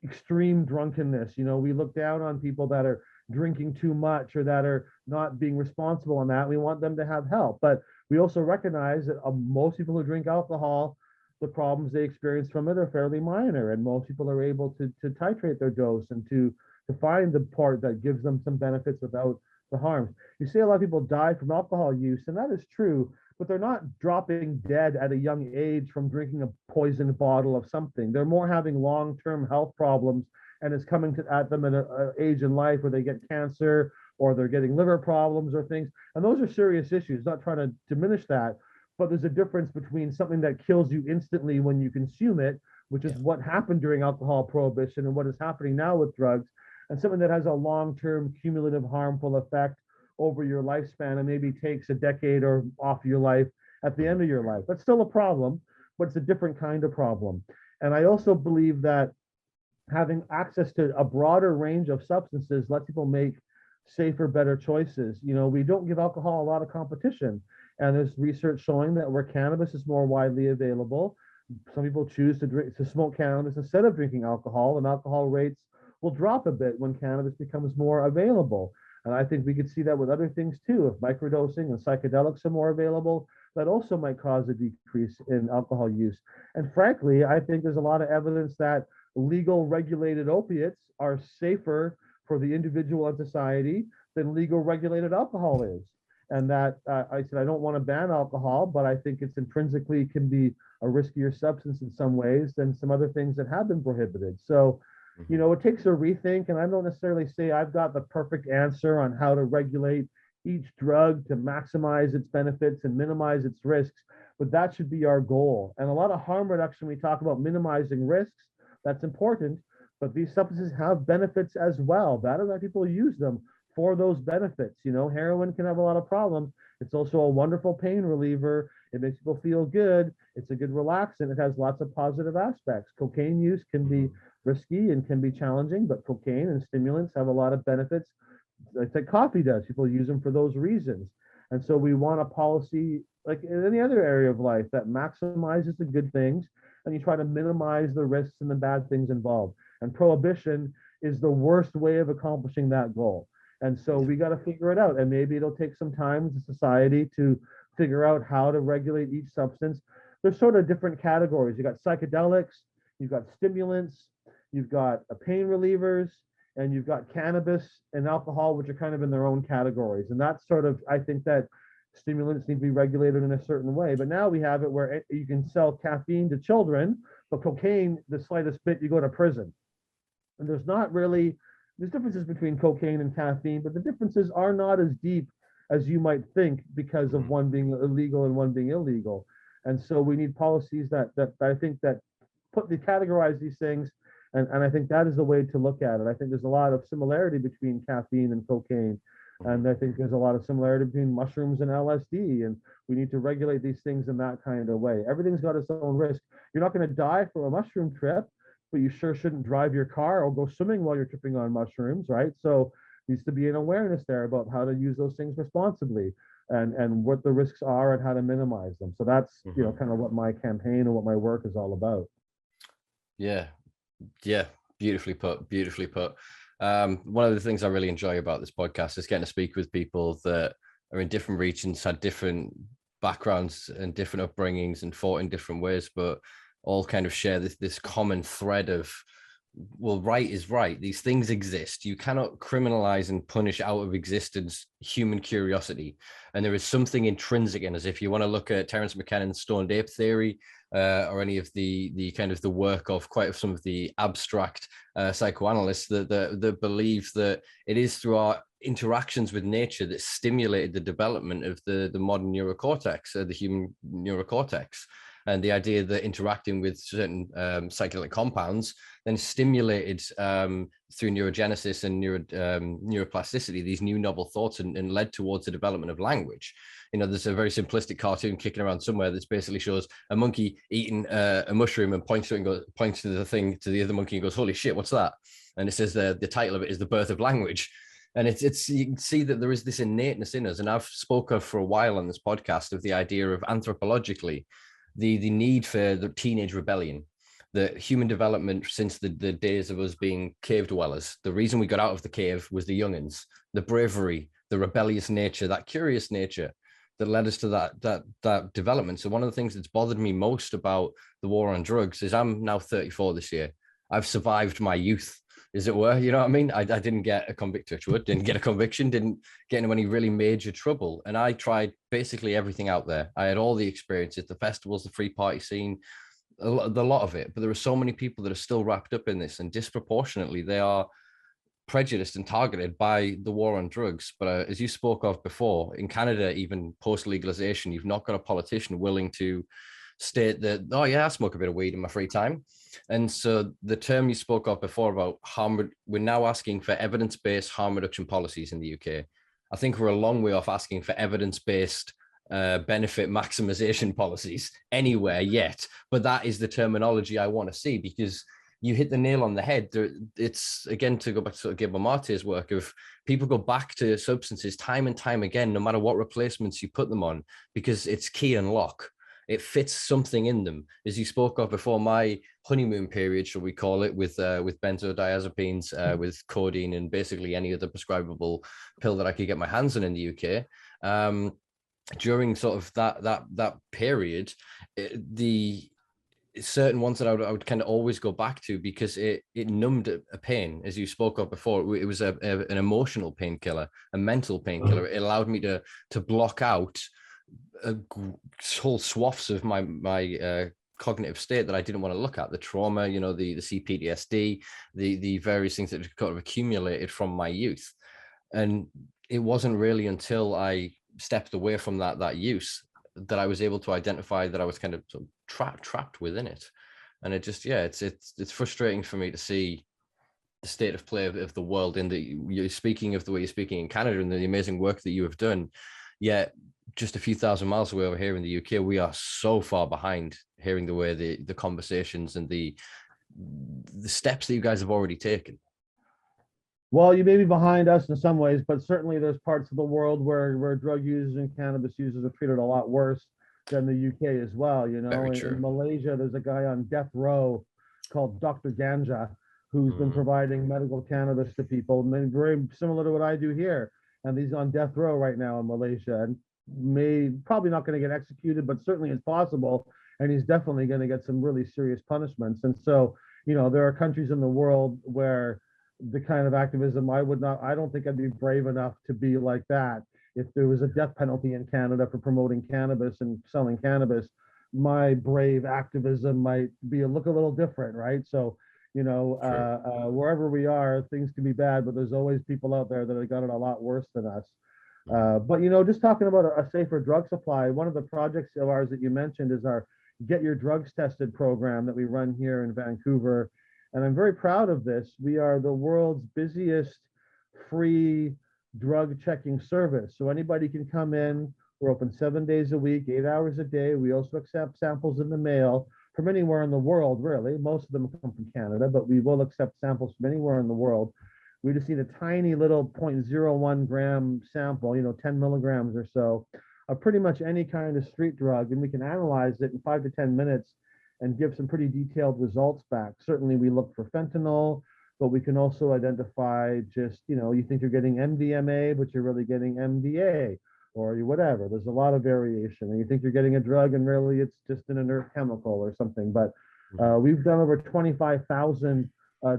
extreme drunkenness. We look down on people that are drinking too much or that are not being responsible on that. We want them to have help. But we also recognize that most people who drink alcohol, the problems they experience from it are fairly minor, and most people are able to titrate their dose and to find the part that gives them some benefits without the harms. You see a lot of people die from alcohol use, and that is true, but they're not dropping dead at a young age from drinking a poisoned bottle of something. They're more having long-term health problems, and it's coming at them at an age in life where they get cancer or they're getting liver problems or things. And those are serious issues, not trying to diminish that, but there's a difference between something that kills you instantly when you consume it, which is what happened during alcohol prohibition and what is happening now with drugs, and something that has a long-term cumulative harmful effect over your lifespan and maybe takes a decade or off your life at the end of your life. That's still a problem, but it's a different kind of problem. And I also believe that having access to a broader range of substances lets people make safer, better choices. We don't give alcohol a lot of competition, and there's research showing that where cannabis is more widely available, some people choose to smoke cannabis instead of drinking alcohol, and alcohol rates will drop a bit when cannabis becomes more available. And I think we could see that with other things too. If microdosing and psychedelics are more available, that also might cause a decrease in alcohol use. And frankly, I think there's a lot of evidence that legal regulated opiates are safer for the individual and society than legal regulated alcohol is. And that I said, I don't want to ban alcohol, but I think it's intrinsically can be a riskier substance in some ways than some other things that have been prohibited. So it takes a rethink, and I don't necessarily say I've got the perfect answer on how to regulate each drug to maximize its benefits and minimize its risks, but that should be our goal. And a lot of harm reduction, we talk about minimizing risks, that's important, but these substances have benefits as well. That is why people use them, for those benefits. Heroin can have a lot of problems. It's also a wonderful pain reliever. It makes people feel good. It's a good relaxant. It has lots of positive aspects. Cocaine use can be risky and can be challenging, but cocaine and stimulants have a lot of benefits. Like coffee does. People use them for those reasons. And so we want a policy like in any other area of life that maximizes the good things, and you try to minimize the risks and the bad things involved. And prohibition is the worst way of accomplishing that goal. And so we got to figure it out. And maybe it'll take some time as a society to figure out how to regulate each substance. There's sort of different categories. You got psychedelics, you've got stimulants, you've got pain relievers, and you've got cannabis and alcohol, which are kind of in their own categories. And that's sort of, I think that stimulants need to be regulated in a certain way. But now we have it where you can sell caffeine to children, but cocaine, the slightest bit, you go to prison. And there's differences between cocaine and caffeine, but the differences are not as deep as you might think because of one being illegal and one being illegal. And so we need policies that I think that categorize these things. And I think that is the way to look at it. I think there's a lot of similarity between caffeine and cocaine. And I think there's a lot of similarity between mushrooms and LSD. And we need to regulate these things in that kind of way. Everything's got its own risk. You're not going to die from a mushroom trip, but you sure shouldn't drive your car or go swimming while you're tripping on mushrooms, right? So needs to be an awareness there about how to use those things responsibly and what the risks are and how to minimize them. So that's, kind of what my campaign and what my work is all about. Yeah. Beautifully put. One of the things I really enjoy about this podcast is getting to speak with people that are in different regions, had different backgrounds and different upbringings and fought in different ways, but all kind of share this common thread of, well, right is right. These things exist. You cannot criminalize and punish out of existence human curiosity. And there is something intrinsic in us. If you want to look at Terence McKennan's stoned ape theory, or any of the kind of the work of quite of some of the abstract psychoanalysts that believe that it is through our interactions with nature that stimulated the development of the modern neurocortex, the human neurocortex. And the idea that interacting with certain psychedelic compounds then stimulated through neurogenesis and neuroplasticity these new novel thoughts and led towards the development of language. There's a very simplistic cartoon kicking around somewhere that basically shows a monkey eating a mushroom and points to the thing to the other monkey and goes, "Holy shit, what's that?" And it says the title of it is The Birth of Language. And it's you can see that there is this innateness in us. And I've spoken for a while on this podcast of the idea of anthropologically the need for the teenage rebellion, the human development since the days of us being cave dwellers. The reason we got out of the cave was the young'uns, the bravery, the rebellious nature, that curious nature that led us to that development. So one of the things that's bothered me most about the war on drugs is I'm now 34 this year. I've survived my youth, as it were. You know what I mean? I didn't get a didn't get a conviction, didn't get into any really major trouble. And I tried basically everything out there. I had all the experiences, the festivals, the free party scene, the lot of it. But there are so many people that are still wrapped up in this, and disproportionately, they are prejudiced and targeted by the war on drugs. But as you spoke of before, in Canada, even post-legalization, you've not got a politician willing to state that, oh yeah, I smoke a bit of weed in my free time. And so the term you spoke of before about harm, we're now asking for evidence-based harm reduction policies in the UK. I think we're a long way off asking for evidence-based benefit maximization policies anywhere yet. But that is the terminology I want to see, because you hit the nail on the head. It's, again, to go back to sort of Gabor Mate's work of people go back to substances time and time again, no matter what replacements you put them on, because it's key and lock. It fits something in them. As you spoke of before, my honeymoon period, shall we call it, with benzodiazepines, with codeine, and basically any other prescribable pill that I could get my hands on in the UK. During sort of that period, the certain ones that I would kind of always go back to, because it numbed a pain, as you spoke of before. It was an emotional painkiller, a mental painkiller. It allowed me to block out whole swaths of my cognitive state that I didn't want to look at, the trauma, the CPTSD, the various things that kind of accumulated from my youth. And it wasn't really until I stepped away from that use that I was able to identify that I was kind of, sort of trapped within it. And it just, it's frustrating for me to see the state of play of the world, in that you're speaking of the way you're speaking in Canada and the amazing work that you have done. Yet just a few thousand miles away over here in the UK, we are so far behind, hearing the way the conversations and the steps that you guys have already taken. Well, you may be behind us in some ways, but certainly there's parts of the world where drug users and cannabis users are treated a lot worse than the UK as well. In Malaysia, there's a guy on death row called Dr. Ganja, who's been providing medical cannabis to people, and very similar to what I do here. And he's on death row right now in Malaysia, and probably not going to get executed, but certainly it's possible. And he's definitely going to get some really serious punishments. And so, there are countries in the world where the kind of activism I don't think I'd be brave enough to be like that. If there was a death penalty in Canada for promoting cannabis and selling cannabis, my brave activism might look a little different, right? So, wherever we are, things can be bad, but there's always people out there that have got it a lot worse than us. But just talking about a safer drug supply, one of the projects of ours that you mentioned is our Get Your Drugs Tested program that we run here in Vancouver. And I'm very proud of this. We are the world's busiest free drug checking service. So anybody can come in. We're open 7 days a week, 8 hours a day. We also accept samples in the mail from anywhere in the world, really. Most of them come from Canada, but we will accept samples from anywhere in the world. We just need a tiny little 0.01 gram sample, 10 milligrams or so, of pretty much any kind of street drug, and we can analyze it in 5 to 10 minutes and give some pretty detailed results back. Certainly we look for fentanyl, but we can also identify just, you think you're getting MDMA, but you're really getting MDA or whatever. There's a lot of variation. And you think you're getting a drug and really it's just an inert chemical or something. But we've done over 25,000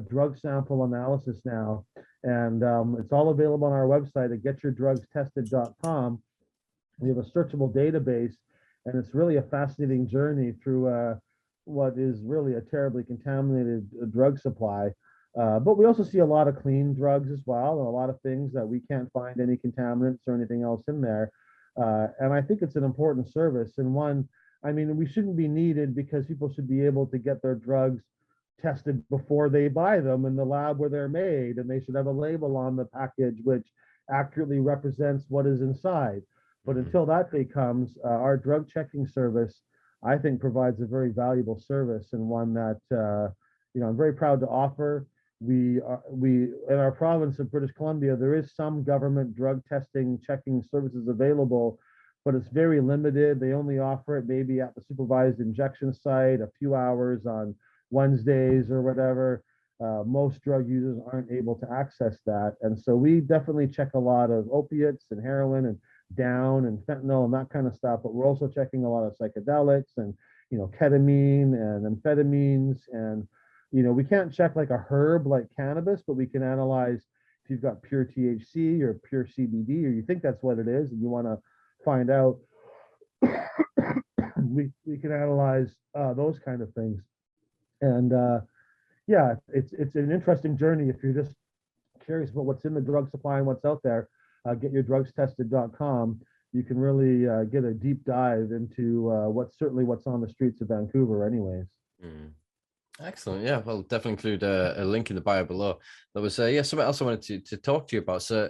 drug sample analysis now. And it's all available on our website at getyourdrugstested.com. We have a searchable database, and it's really a fascinating journey through what is really a terribly contaminated drug supply. But we also see a lot of clean drugs as well, and a lot of things that we can't find any contaminants or anything else in there. And I think it's an important service, and one, we shouldn't be needed because people should be able to get their drugs tested before they buy them in the lab where they're made, and they should have a label on the package which accurately represents what is inside. But until that day comes, our drug checking service, I think, provides a very valuable service, and one that I'm very proud to offer. We in our province of British Columbia, there is some government drug testing checking services available, but it's very limited. They only offer it maybe at the supervised injection site, a few hours on Wednesdays or whatever. Most drug users aren't able to access that, and so we definitely check a lot of opiates and heroin and down and fentanyl and that kind of stuff, but we're also checking a lot of psychedelics and ketamine and amphetamines, and we can't check like a herb like cannabis, but we can analyze if you've got pure THC or pure CBD, or you think that's what it is and you want to find out. we can analyze those kind of things, and it's an interesting journey if you're just curious about what's in the drug supply and what's out there. Getyourdrugstested.com. You can really get a deep dive into what's on the streets of Vancouver anyways. Excellent. Yeah, well, definitely include a link in the bio below. There was something else I wanted to talk to you about. So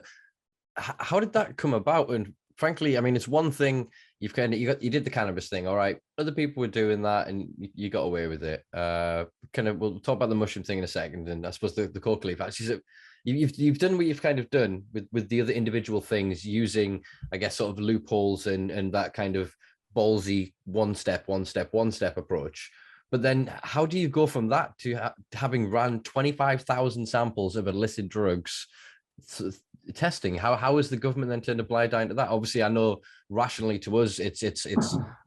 how did that come about? And frankly, it's one thing you did the cannabis thing, all right. Other people were doing that and you got away with it. We'll talk about the mushroom thing in a second, and I suppose the Coca Leaf. Actually, you've done what you've kind of done with the other individual things, using, I guess, sort of loopholes and that kind of ballsy one step approach. But then how do you go from that to having run 25,000 samples of illicit drugs testing? How is the government then turned a blind eye to that? Obviously, I know rationally to us, it's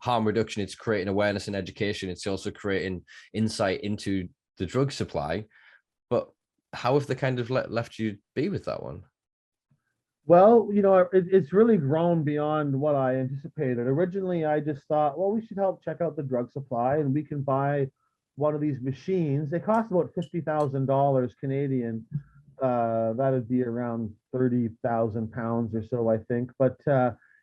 harm reduction, it's creating awareness and education, it's also creating insight into the drug supply. But how have they kind of left you be with that one? Well, it's really grown beyond what I anticipated. Originally, I just thought, well, we should help check out the drug supply, and we can buy one of these machines. They cost about $50,000 Canadian. That'd be around 30,000 pounds or so, I think. But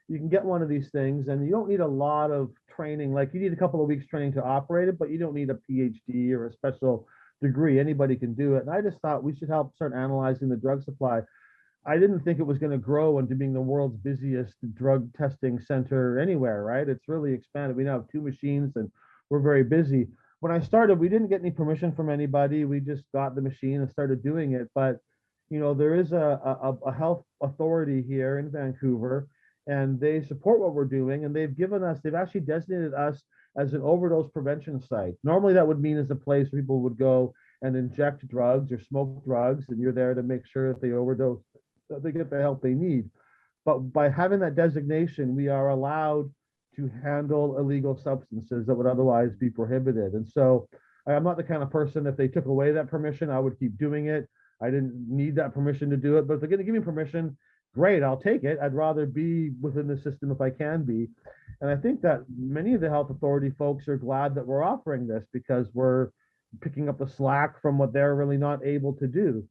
you can get one of these things, and you don't need a lot of training. Like, you need a couple of weeks training to operate it, but you don't need a PhD or a special degree. Anybody can do it. And I just thought we should help start analyzing the drug supply. I didn't think it was going to grow into being the world's busiest drug testing center anywhere, right? It's really expanded. We now have 2 machines and we're very busy. When I started, we didn't get any permission from anybody. We just got the machine and started doing it. But, there is a health authority here in Vancouver, and they support what we're doing. And they've actually designated us as an overdose prevention site. Normally that would mean as a place where people would go and inject drugs or smoke drugs, and you're there to make sure that they overdose, that they get the help they need. But by having that designation, we are allowed to handle illegal substances that would otherwise be prohibited. And so I'm not the kind of person, if they took away that permission, I would keep doing it. I didn't need that permission to do it, but if they're going to give me permission, great, I'll take it. I'd rather be within the system if I can be. And I think that many of the health authority folks are glad that we're offering this, because we're picking up the slack from what they're really not able to do.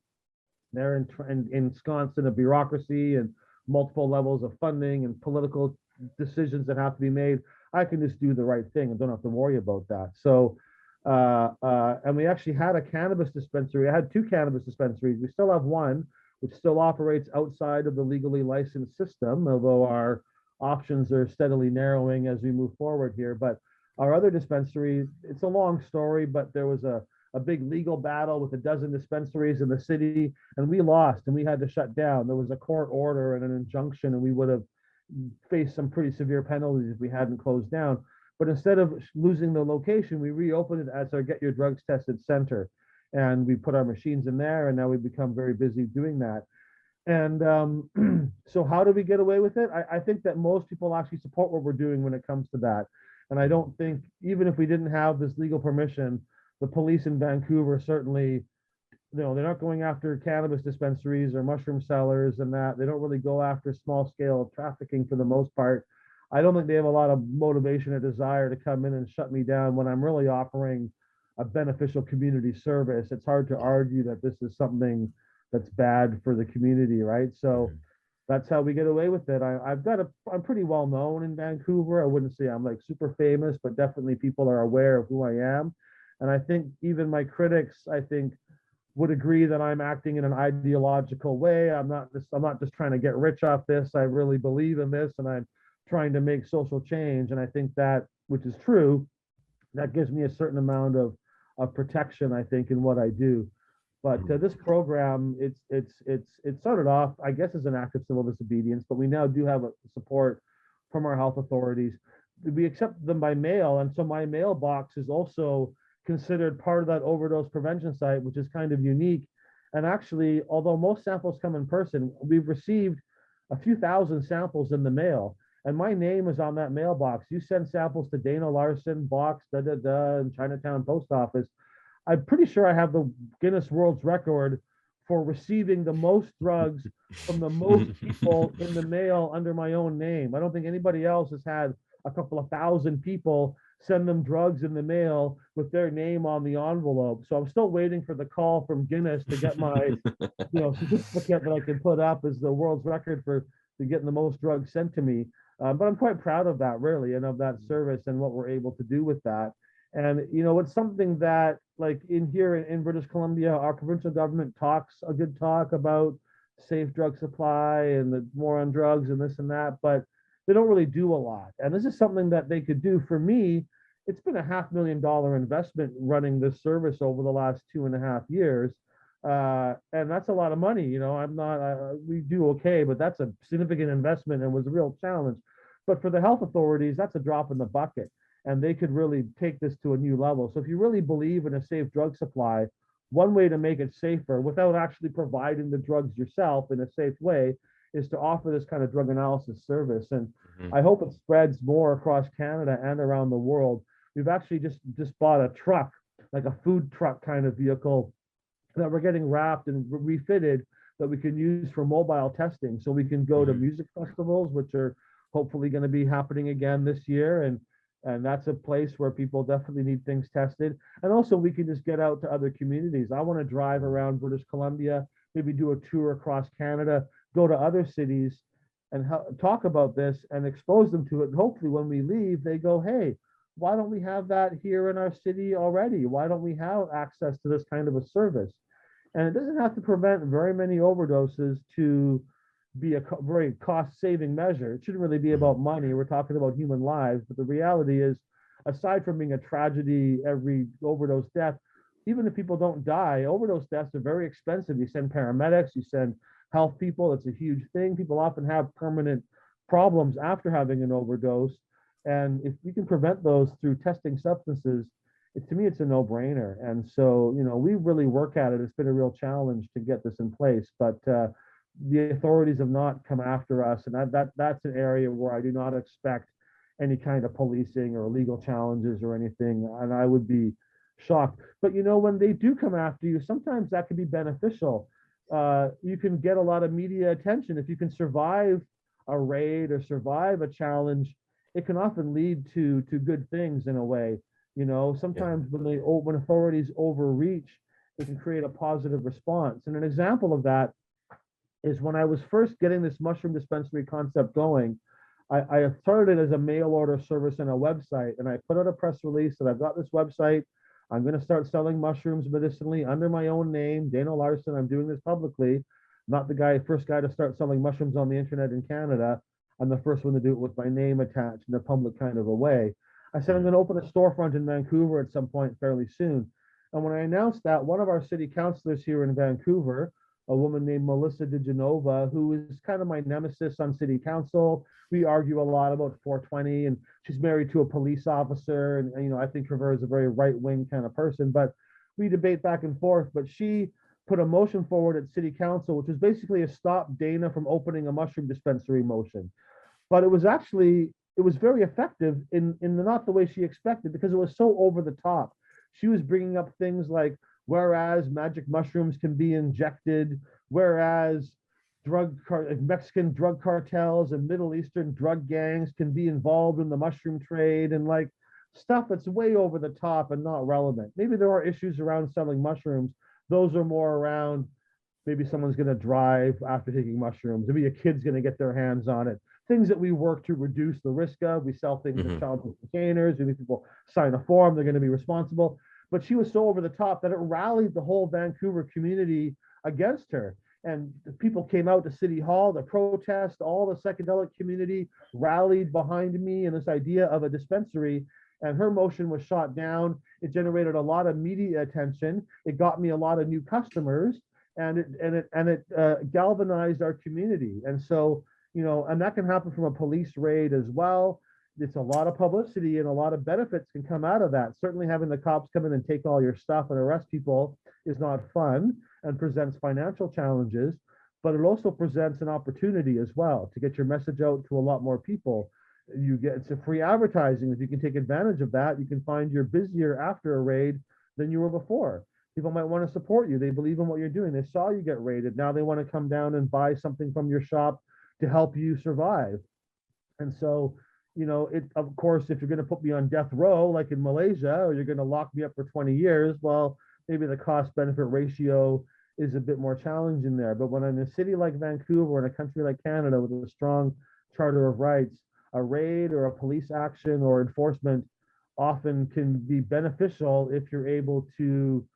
They're ensconced in a bureaucracy and multiple levels of funding and political decisions that have to be made. I can just do the right thing and don't have to worry about that. So, and we actually had a cannabis dispensary. I had 2 cannabis dispensaries. We still have one, which still operates outside of the legally licensed system, although our options are steadily narrowing as we move forward here. But our other dispensary, it's a long story, but there was a big legal battle with a dozen dispensaries in the city, and we lost and we had to shut down. There was a court order and an injunction, and we would have faced some pretty severe penalties if we hadn't closed down. But instead of losing the location, we reopened it as our Get Your Drugs Tested center. And we put our machines in there, and now we've become very busy doing that. And so how do we get away with it? I think that most people actually support what we're doing when it comes to that. And I don't think, even if we didn't have this legal permission, the police in Vancouver certainly, they're not going after cannabis dispensaries or mushroom sellers and that. They don't really go after small scale trafficking for the most part. I don't think they have a lot of motivation or desire to come in and shut me down when I'm really offering a beneficial community service. It's hard to argue that this is something that's bad for the community, right? So that's how we get away with it. I'm pretty well known in Vancouver. I wouldn't say I'm like super famous, but definitely people are aware of who I am. And I think even my critics, I think, would agree that I'm acting in an ideological way. I'm not just trying to get rich off this. I really believe in this, and I'm trying to make social change. And I think that, which is true, that gives me a certain amount of protection, I think, in what I do. But this program, it started off, I guess, as an act of civil disobedience, but we now do have support from our health authorities. We accept them by mail, and so my mailbox is also considered part of that overdose prevention site, which is kind of unique. And actually, although most samples come in person, we've received a few thousand samples in the mail, and my name is on that mailbox. You send samples to Dana Larsen, box, in Chinatown Post Office. I'm pretty sure I have the Guinness World's Record for receiving the most drugs from the most people in the mail under my own name. I don't think anybody else has had a couple of thousand people send them drugs in the mail with their name on the envelope. So I'm still waiting for the call from Guinness to get my certificate that I can put up as the world's record for getting the most drugs sent to me. But I'm quite proud of that, really, and of that service and what we're able to do with that. And it's something that, like, here in British Columbia, our provincial government talks a good talk about safe drug supply and the war on drugs and this and that, but they don't really do a lot. And this is something that they could do. For me, it's been a $500,000 investment running this service over the last 2.5 years. And that's a lot of money. We do okay, but that's a significant investment and was a real challenge. But for the health authorities, that's a drop in the bucket, and they could really take this to a new level. So if you really believe in a safe drug supply, one way to make it safer without actually providing the drugs yourself in a safe way is to offer this kind of drug analysis service. And I hope it spreads more across Canada and around the world. We've actually just bought a truck, like a food truck kind of vehicle, that we're getting wrapped and refitted that we can use for mobile testing. So we can go to music festivals, which are hopefully going to be happening again this year. And that's a place where people definitely need things tested. And also we can just get out to other communities. I want to drive around British Columbia, maybe do a tour across Canada, go to other cities and talk about this and expose them to it. And hopefully when we leave, they go, hey, why don't we have that here in our city already? Why don't we have access to this kind of a service? And it doesn't have to prevent very many overdoses to be a very cost-saving measure. It shouldn't really be about money. We're talking about human lives. But the reality is, aside from being a tragedy, every overdose death, even if people don't die, overdose deaths are very expensive. You send paramedics, you send health people. It's a huge thing. People often have permanent problems after having an overdose. And if we can prevent those through testing substances, to me, it's a no-brainer. And so, we really work at it. It's been a real challenge to get this in place, but the authorities have not come after us, and that's an area where I do not expect any kind of policing or legal challenges or anything, and I would be shocked. But when they do come after you, sometimes that can be beneficial. You can get a lot of media attention if you can survive a raid or survive a challenge. It can often lead to good things in a way. Sometimes when authorities overreach, it can create a positive response. And an example of that is when I was first getting this mushroom dispensary concept going. I started it as a mail order service and a website, and I put out a press release that I've got this website. I'm going to start selling mushrooms medicinally under my own name, Dana Larsen. I'm doing this publicly. Not the first guy to start selling mushrooms on the internet in Canada. I'm the first one to do it with my name attached in a public kind of a way. I said I'm going to open a storefront in Vancouver at some point fairly soon. And when I announced that, one of our city councilors here in Vancouver, a woman named Melissa DeGenova, who is kind of my nemesis on city council. We argue a lot about 420, and she's married to a police officer. And I think of her as a very right-wing kind of person, but we debate back and forth. But she put a motion forward at city council, which was basically a stop Dana from opening a mushroom dispensary motion. But it was very effective in not the way she expected, because it was so over the top. She was bringing up things like, whereas magic mushrooms can be injected, whereas Mexican drug cartels and Middle Eastern drug gangs can be involved in the mushroom trade, and like stuff that's way over the top and not relevant. Maybe there are issues around selling mushrooms. Those are more around maybe someone's going to drive after taking mushrooms. Maybe a kid's going to get their hands on it. Things that we work to reduce the risk of. We sell things in childproof containers. Maybe people sign a form, they're going to be responsible. But she was so over the top that it rallied the whole Vancouver community against her. And people came out to City Hall to protest. All the psychedelic community rallied behind me and this idea of a dispensary. And her motion was shot down. It generated a lot of media attention. It got me a lot of new customers, and it galvanized our community. And so, and that can happen from a police raid as well. It's a lot of publicity, and a lot of benefits can come out of that. Certainly having the cops come in and take all your stuff and arrest people is not fun and presents financial challenges, but it also presents an opportunity as well to get your message out to a lot more people. It's a free advertising. If you can take advantage of that, you can find you're busier after a raid than you were before. People might want to support you. They believe in what you're doing. They saw you get raided. Now they want to come down and buy something from your shop to help you survive. And so, of course, if you're going to put me on death row, like in Malaysia, or you're going to lock me up for 20 years, well, maybe the cost benefit ratio is a bit more challenging there. But when I'm in a city like Vancouver, in a country like Canada with a strong charter of rights, a raid or a police action or enforcement often can be beneficial if you're able to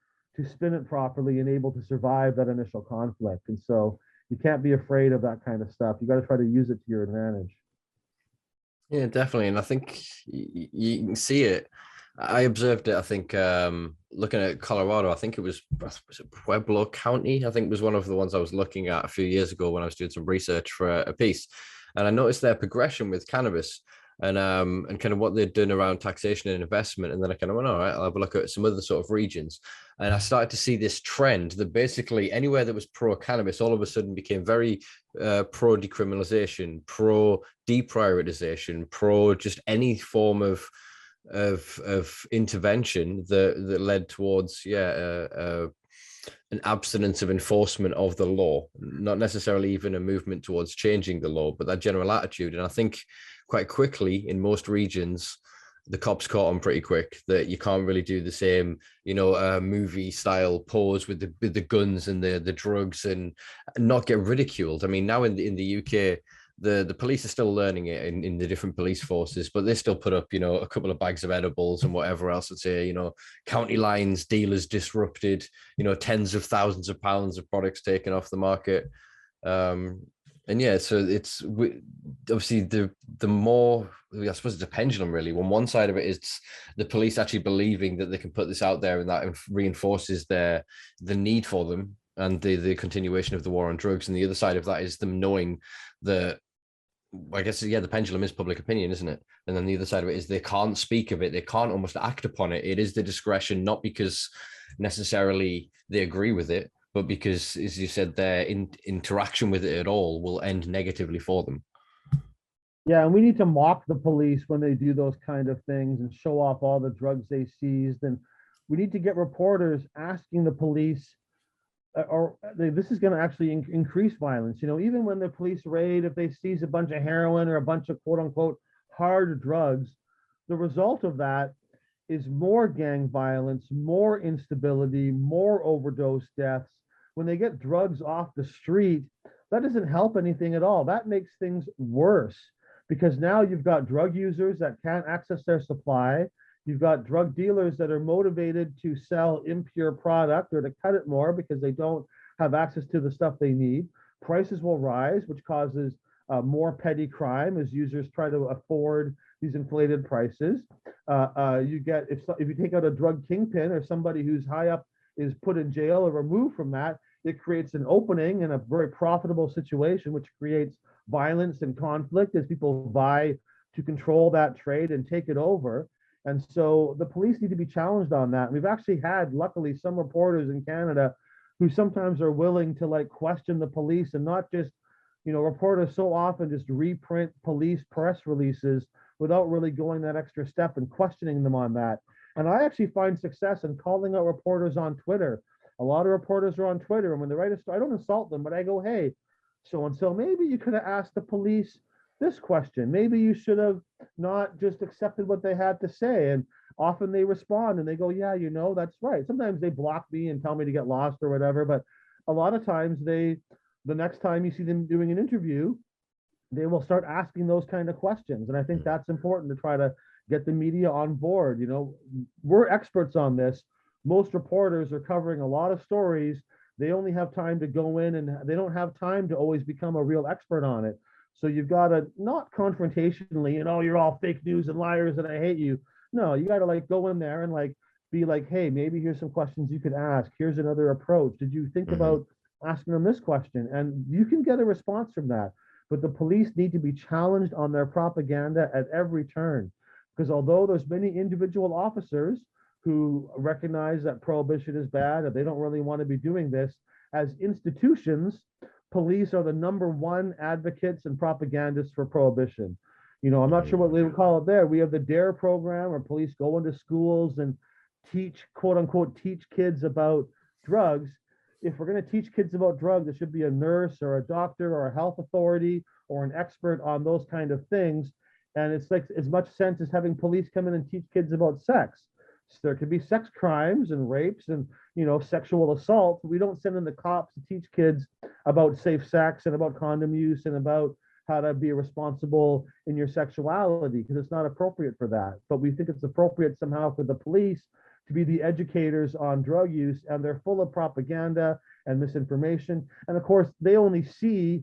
spin it properly and able to survive that initial conflict. And so you can't be afraid of that kind of stuff. You got to try to use it to your advantage. Yeah, definitely. And I think you can see it. I observed it, I think, looking at Colorado, I think was it Pueblo County, I think was one of the ones I was looking at a few years ago when I was doing some research for a piece. And I noticed their progression with cannabis and kind of what they're doing around taxation and investment. And then I kind of went, all right, I'll have a look at some other sort of regions. And I started to see this trend that basically anywhere that was pro-cannabis all of a sudden became very pro-decriminalization, pro-deprioritization, pro just any form of intervention that led towards an abstinence of enforcement of the law, not necessarily even a movement towards changing the law, but that general attitude. And I think quite quickly in most regions, the cops caught on pretty quick that you can't really do the same, movie style pose with the guns and the drugs and not get ridiculed. I mean, now in the UK, the police are still learning it in the different police forces, but they still put up, a couple of bags of edibles and whatever else and say, county lines, dealers disrupted, tens of thousands of pounds of products taken off the market. And yeah, so it's obviously the more, I suppose it's a pendulum really. On one side of it is the police actually believing that they can put this out there and that reinforces the need for them and the continuation of the war on drugs. And the other side of that is them knowing that I guess, yeah, the pendulum is public opinion, isn't it? And then the other side of it is they can't speak of it. They can't almost act upon it. It is the discretion, not because necessarily they agree with it, but because, as you said, their interaction with it at all will end negatively for them. Yeah, and we need to mock the police when they do those kind of things and show off all the drugs they seized. And we need to get reporters asking the police, this is going to actually increase violence. You know, even when the police raid, if they seize a bunch of heroin or a bunch of quote unquote hard drugs, the result of that is more gang violence, more instability, more overdose deaths. When they get drugs off the street, that doesn't help anything at all. That makes things worse because now you've got drug users that can't access their supply. You've got drug dealers that are motivated to sell impure product or to cut it more because they don't have access to the stuff they need. Prices will rise, which causes more petty crime as users try to afford these inflated prices. You get if you take out a drug kingpin or somebody who's high up is put in jail or removed from that, it creates an opening in a very profitable situation, which creates violence and conflict as people vie to control that trade and take it over. And so the police need to be challenged on that. And we've actually had, luckily, some reporters in Canada who sometimes are willing to like question the police and not just, you know, reporters so often just reprint police press releases without really going that extra step and questioning them on that. And I actually find success in calling out reporters on Twitter. A lot of reporters are on Twitter, and when they write a story, I don't insult them, but I go, hey, so and so, maybe you could have asked the police this question. Maybe you should have not just accepted what they had to say. And often they respond and they go, yeah, you know, that's right. Sometimes they block me and tell me to get lost or whatever, but a lot of times the next time you see them doing an interview, they will start asking those kind of questions. And I think that's important to try to get the media on board. You know, we're experts on this. Most reporters are covering a lot of stories. They only have time to go in and they don't have time to always become a real expert on it. So you've got to not confrontationally, you know, you're all fake news and liars and I hate you. No, you got to like go in there and like be like, hey, maybe here's some questions you could ask. Here's another approach. Did you think about asking them this question? And you can get a response from that. But the police need to be challenged on their propaganda at every turn. Because although there's many individual officers who recognize that prohibition is bad, that they don't really want to be doing this, as institutions, police are the number one advocates and propagandists for prohibition. You know, I'm not sure what they would call it there. We have the DARE program where police go into schools and teach, quote unquote, teach kids about drugs. If we're going to teach kids about drugs, there should be a nurse or a doctor or a health authority or an expert on those kind of things. And it's like as much sense as having police come in and teach kids about sex. So there could be sex crimes and rapes and, you know, sexual assault. We don't send in the cops to teach kids about safe sex and about condom use and about how to be responsible in your sexuality because it's not appropriate for that. But we think it's appropriate somehow for the police to be the educators on drug use, and they're full of propaganda and misinformation. And of course, they only see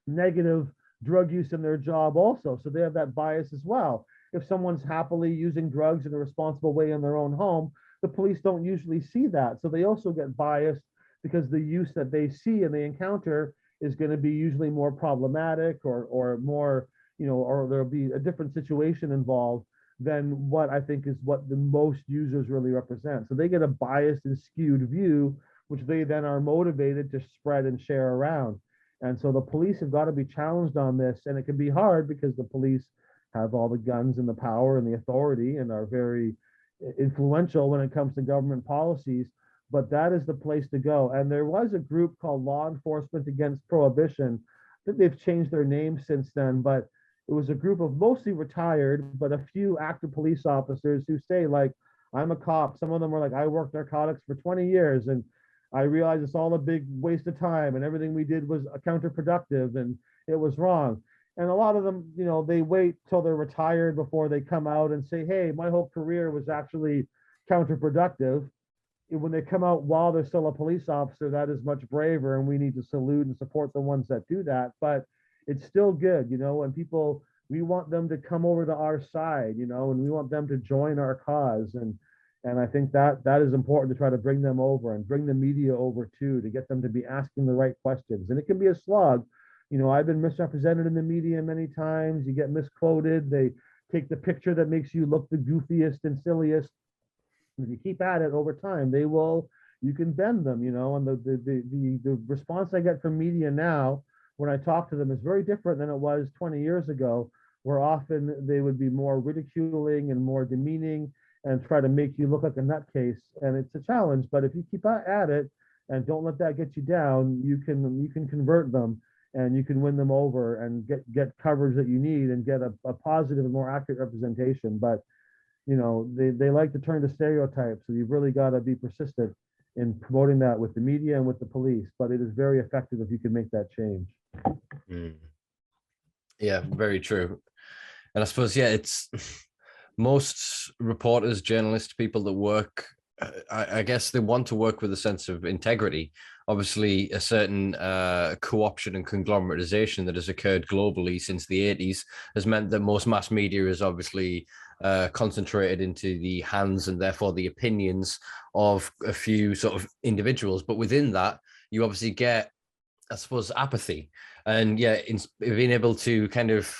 negative drug use in their job also. So they have that bias as well. If someone's happily using drugs in a responsible way in their own home, the police don't usually see that. So they also get biased because the use that they see and they encounter is going to be usually more problematic or more, you know, or there'll be a different situation involved than what I think is what the most users really represent. So they get a biased and skewed view, which they then are motivated to spread and share around. And so the police have got to be challenged on this. And it can be hard because the police have all the guns and the power and the authority and are very influential when it comes to government policies. But that is the place to go. And there was a group called Law Enforcement Against Prohibition. I think they've changed their name since then, but it was a group of mostly retired, but a few active police officers who say, like, I'm a cop. Some of them were like, I worked narcotics for 20 years and I realized it's all a big waste of time and everything we did was counterproductive and it was wrong. And a lot of them, you know, they wait till they're retired before they come out and say, hey, my whole career was actually counterproductive. When they come out while they're still a police officer, that is much braver, and we need to salute and support the ones that do that. But it's still good, you know, and people, we want them to come over to our side, you know, and we want them to join our cause. And I think that is important to try to bring them over and bring the media over too, to get them to be asking the right questions. And it can be a slog I've been misrepresented in the media many times. You get misquoted. They take the picture that makes you look the goofiest and silliest. If you keep at it over time, you can bend them, and the response I get from media now when I talk to them is very different than it was 20 years ago, where often they would be more ridiculing and more demeaning and try to make you look like a nutcase. And it's a challenge, but if you keep at it and don't let that get you down, you can convert them and you can win them over and get coverage that you need and get a positive and more accurate representation. But they like to turn to stereotypes, so you've really got to be persistent in promoting that with the media and with the police. But it is very effective if you can make that change. Yeah, very true. And I suppose, it's most reporters, journalists, people that work, I guess they want to work with a sense of integrity. Obviously, a certain co-option and conglomeratization that has occurred globally since the 80s has meant that most mass media is obviously concentrated into the hands and therefore the opinions of a few sort of individuals. But within that, you obviously get, I suppose, apathy. And in being able to kind of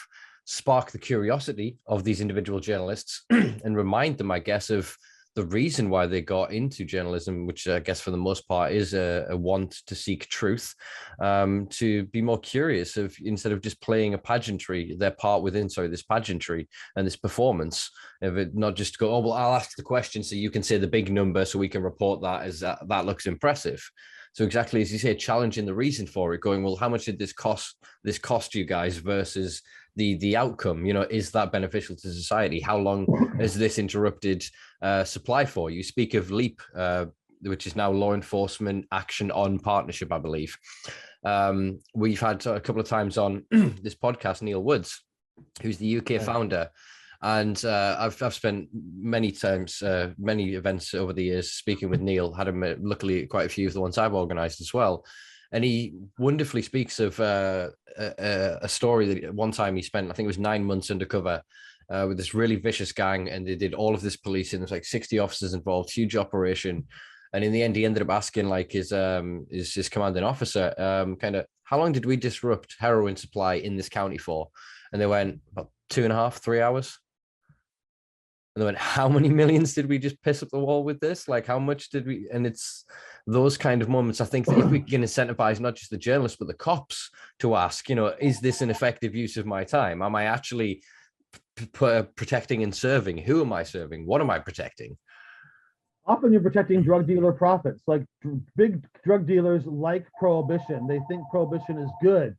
spark the curiosity of these individual journalists and remind them, I guess, of the reason why they got into journalism, which I guess for the most part is a want to seek truth, to be more curious of, instead of just playing a pageantry, their part within, this pageantry and this performance of it, not just go, oh, well, I'll ask the question so you can say the big number so we can report that as that looks impressive. So exactly as you say, challenging the reason for it, going, well, how much did this cost you guys versus the outcome? Is that beneficial to society? How long has this interrupted supply for? You speak of LEAP, which is now Law Enforcement Action on Partnership, I believe. We've had a couple of times on this podcast, Neil Woods, who's the UK founder. And I've spent many times, many events over the years speaking with Neil, had him luckily quite a few of the ones I've organized as well. And he wonderfully speaks of a story that one time he spent, I think it was 9 months undercover with this really vicious gang. And they did all of this policing. There's like 60 officers involved, huge operation. And in the end, he ended up asking like his commanding officer, kind of, how long did we disrupt heroin supply in this county for? And they went, about 2.5, 3 hours. And they went, how many millions did we just piss up the wall with this? Like, how much did we? And it's those kind of moments, I think, that if we can incentivize not just the journalists, but the cops to ask, is this an effective use of my time? Am I actually protecting and serving? Who am I serving? What am I protecting? Often you're protecting drug dealer profits. Like big drug dealers like prohibition. They think prohibition is good.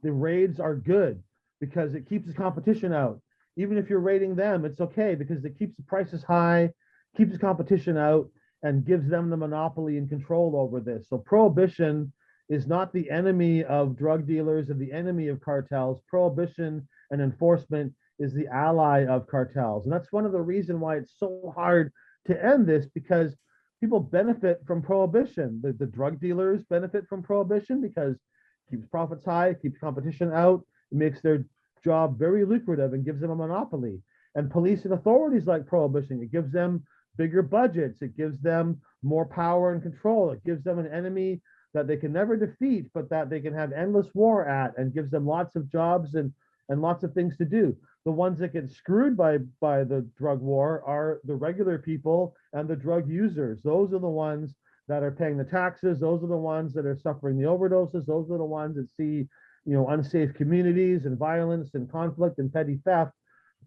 The raids are good because it keeps the competition out. Even if you're raiding them, it's okay because it keeps the prices high, keeps the competition out, and gives them the monopoly and control over this. So prohibition is not the enemy of drug dealers and the enemy of cartels. Prohibition and enforcement is the ally of cartels. And that's one of the reasons why it's so hard to end this, because people benefit from prohibition. The drug dealers benefit from prohibition because it keeps profits high, keeps competition out, it makes their job very lucrative and gives them a monopoly. And police and authorities like prohibition. It gives them bigger budgets. It gives them more power and control. It gives them an enemy that they can never defeat, but that they can have endless war at, and gives them lots of jobs and lots of things to do. The ones that get screwed by the drug war are the regular people and the drug users. Those are the ones that are paying the taxes. Those are the ones that are suffering the overdoses. Those are the ones that see unsafe communities and violence and conflict and petty theft.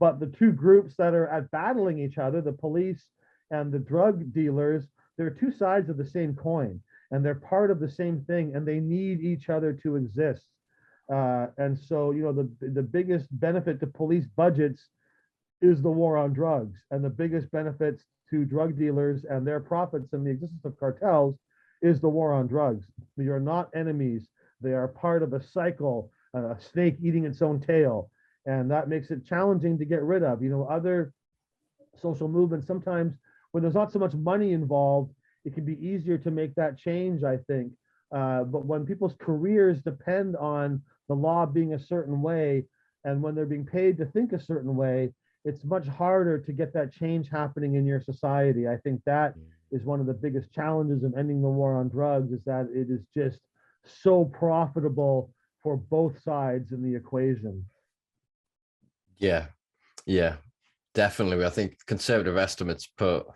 But the two groups that are at battling each other, the police and the drug dealers, they're two sides of the same coin, and they're part of the same thing, and they need each other to exist. And so, the biggest benefit to police budgets is the war on drugs, and the biggest benefits to drug dealers and their profits and the existence of cartels is the war on drugs. They are not enemies. They are part of a cycle, a snake eating its own tail. And that makes it challenging to get rid of. Other social movements, sometimes when there's not so much money involved, it can be easier to make that change, I think. But when people's careers depend on the law being a certain way, and when they're being paid to think a certain way, it's much harder to get that change happening in your society. I think that is one of the biggest challenges of ending the war on drugs, is that it is just so profitable for both sides in the equation. Yeah, yeah, definitely. I think conservative estimates put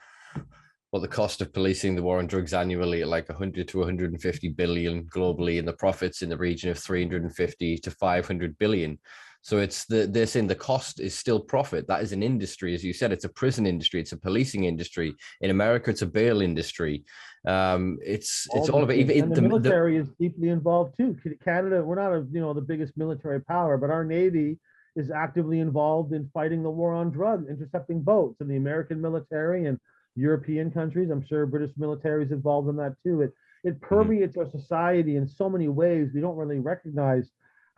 the cost of policing the war on drugs annually at like 100 to 150 billion globally, and the profits in the region of 350 to 500 billion. So they're saying the cost is still profit. That is an industry, as you said. It's a prison industry. It's a policing industry. In America, it's a bail industry. It's all about even and the military is deeply involved too. Canada, we're not the biggest military power, but our Navy is actively involved in fighting the war on drugs, intercepting boats, and the American military and European countries. I'm sure British military is involved in that too. It permeates our society in so many ways. We don't really recognize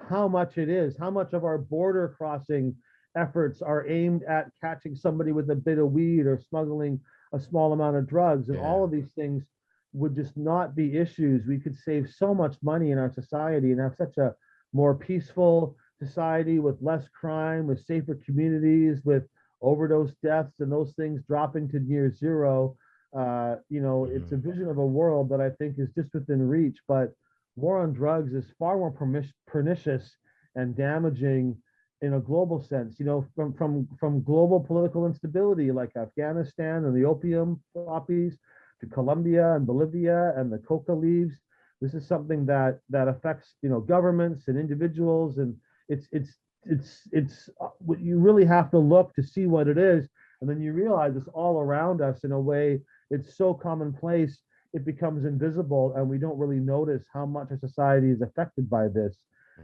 how much it is, how much of our border crossing efforts are aimed at catching somebody with a bit of weed or smuggling a small amount of drugs. And all of these things would just not be issues. We could save so much money in our society and have such a more peaceful society with less crime, with safer communities, with overdose deaths and those things dropping to near zero. It's a vision of a world that I think is just within reach, but war on drugs is far more pernicious and damaging in a global sense, from global political instability like Afghanistan and the opium poppies to Colombia and Bolivia and the coca leaves. This is something that affects, governments and individuals, and it's you really have to look to see what it is, and then you realize it's all around us in a way. It's so commonplace it becomes invisible, and we don't really notice how much our society is affected by this.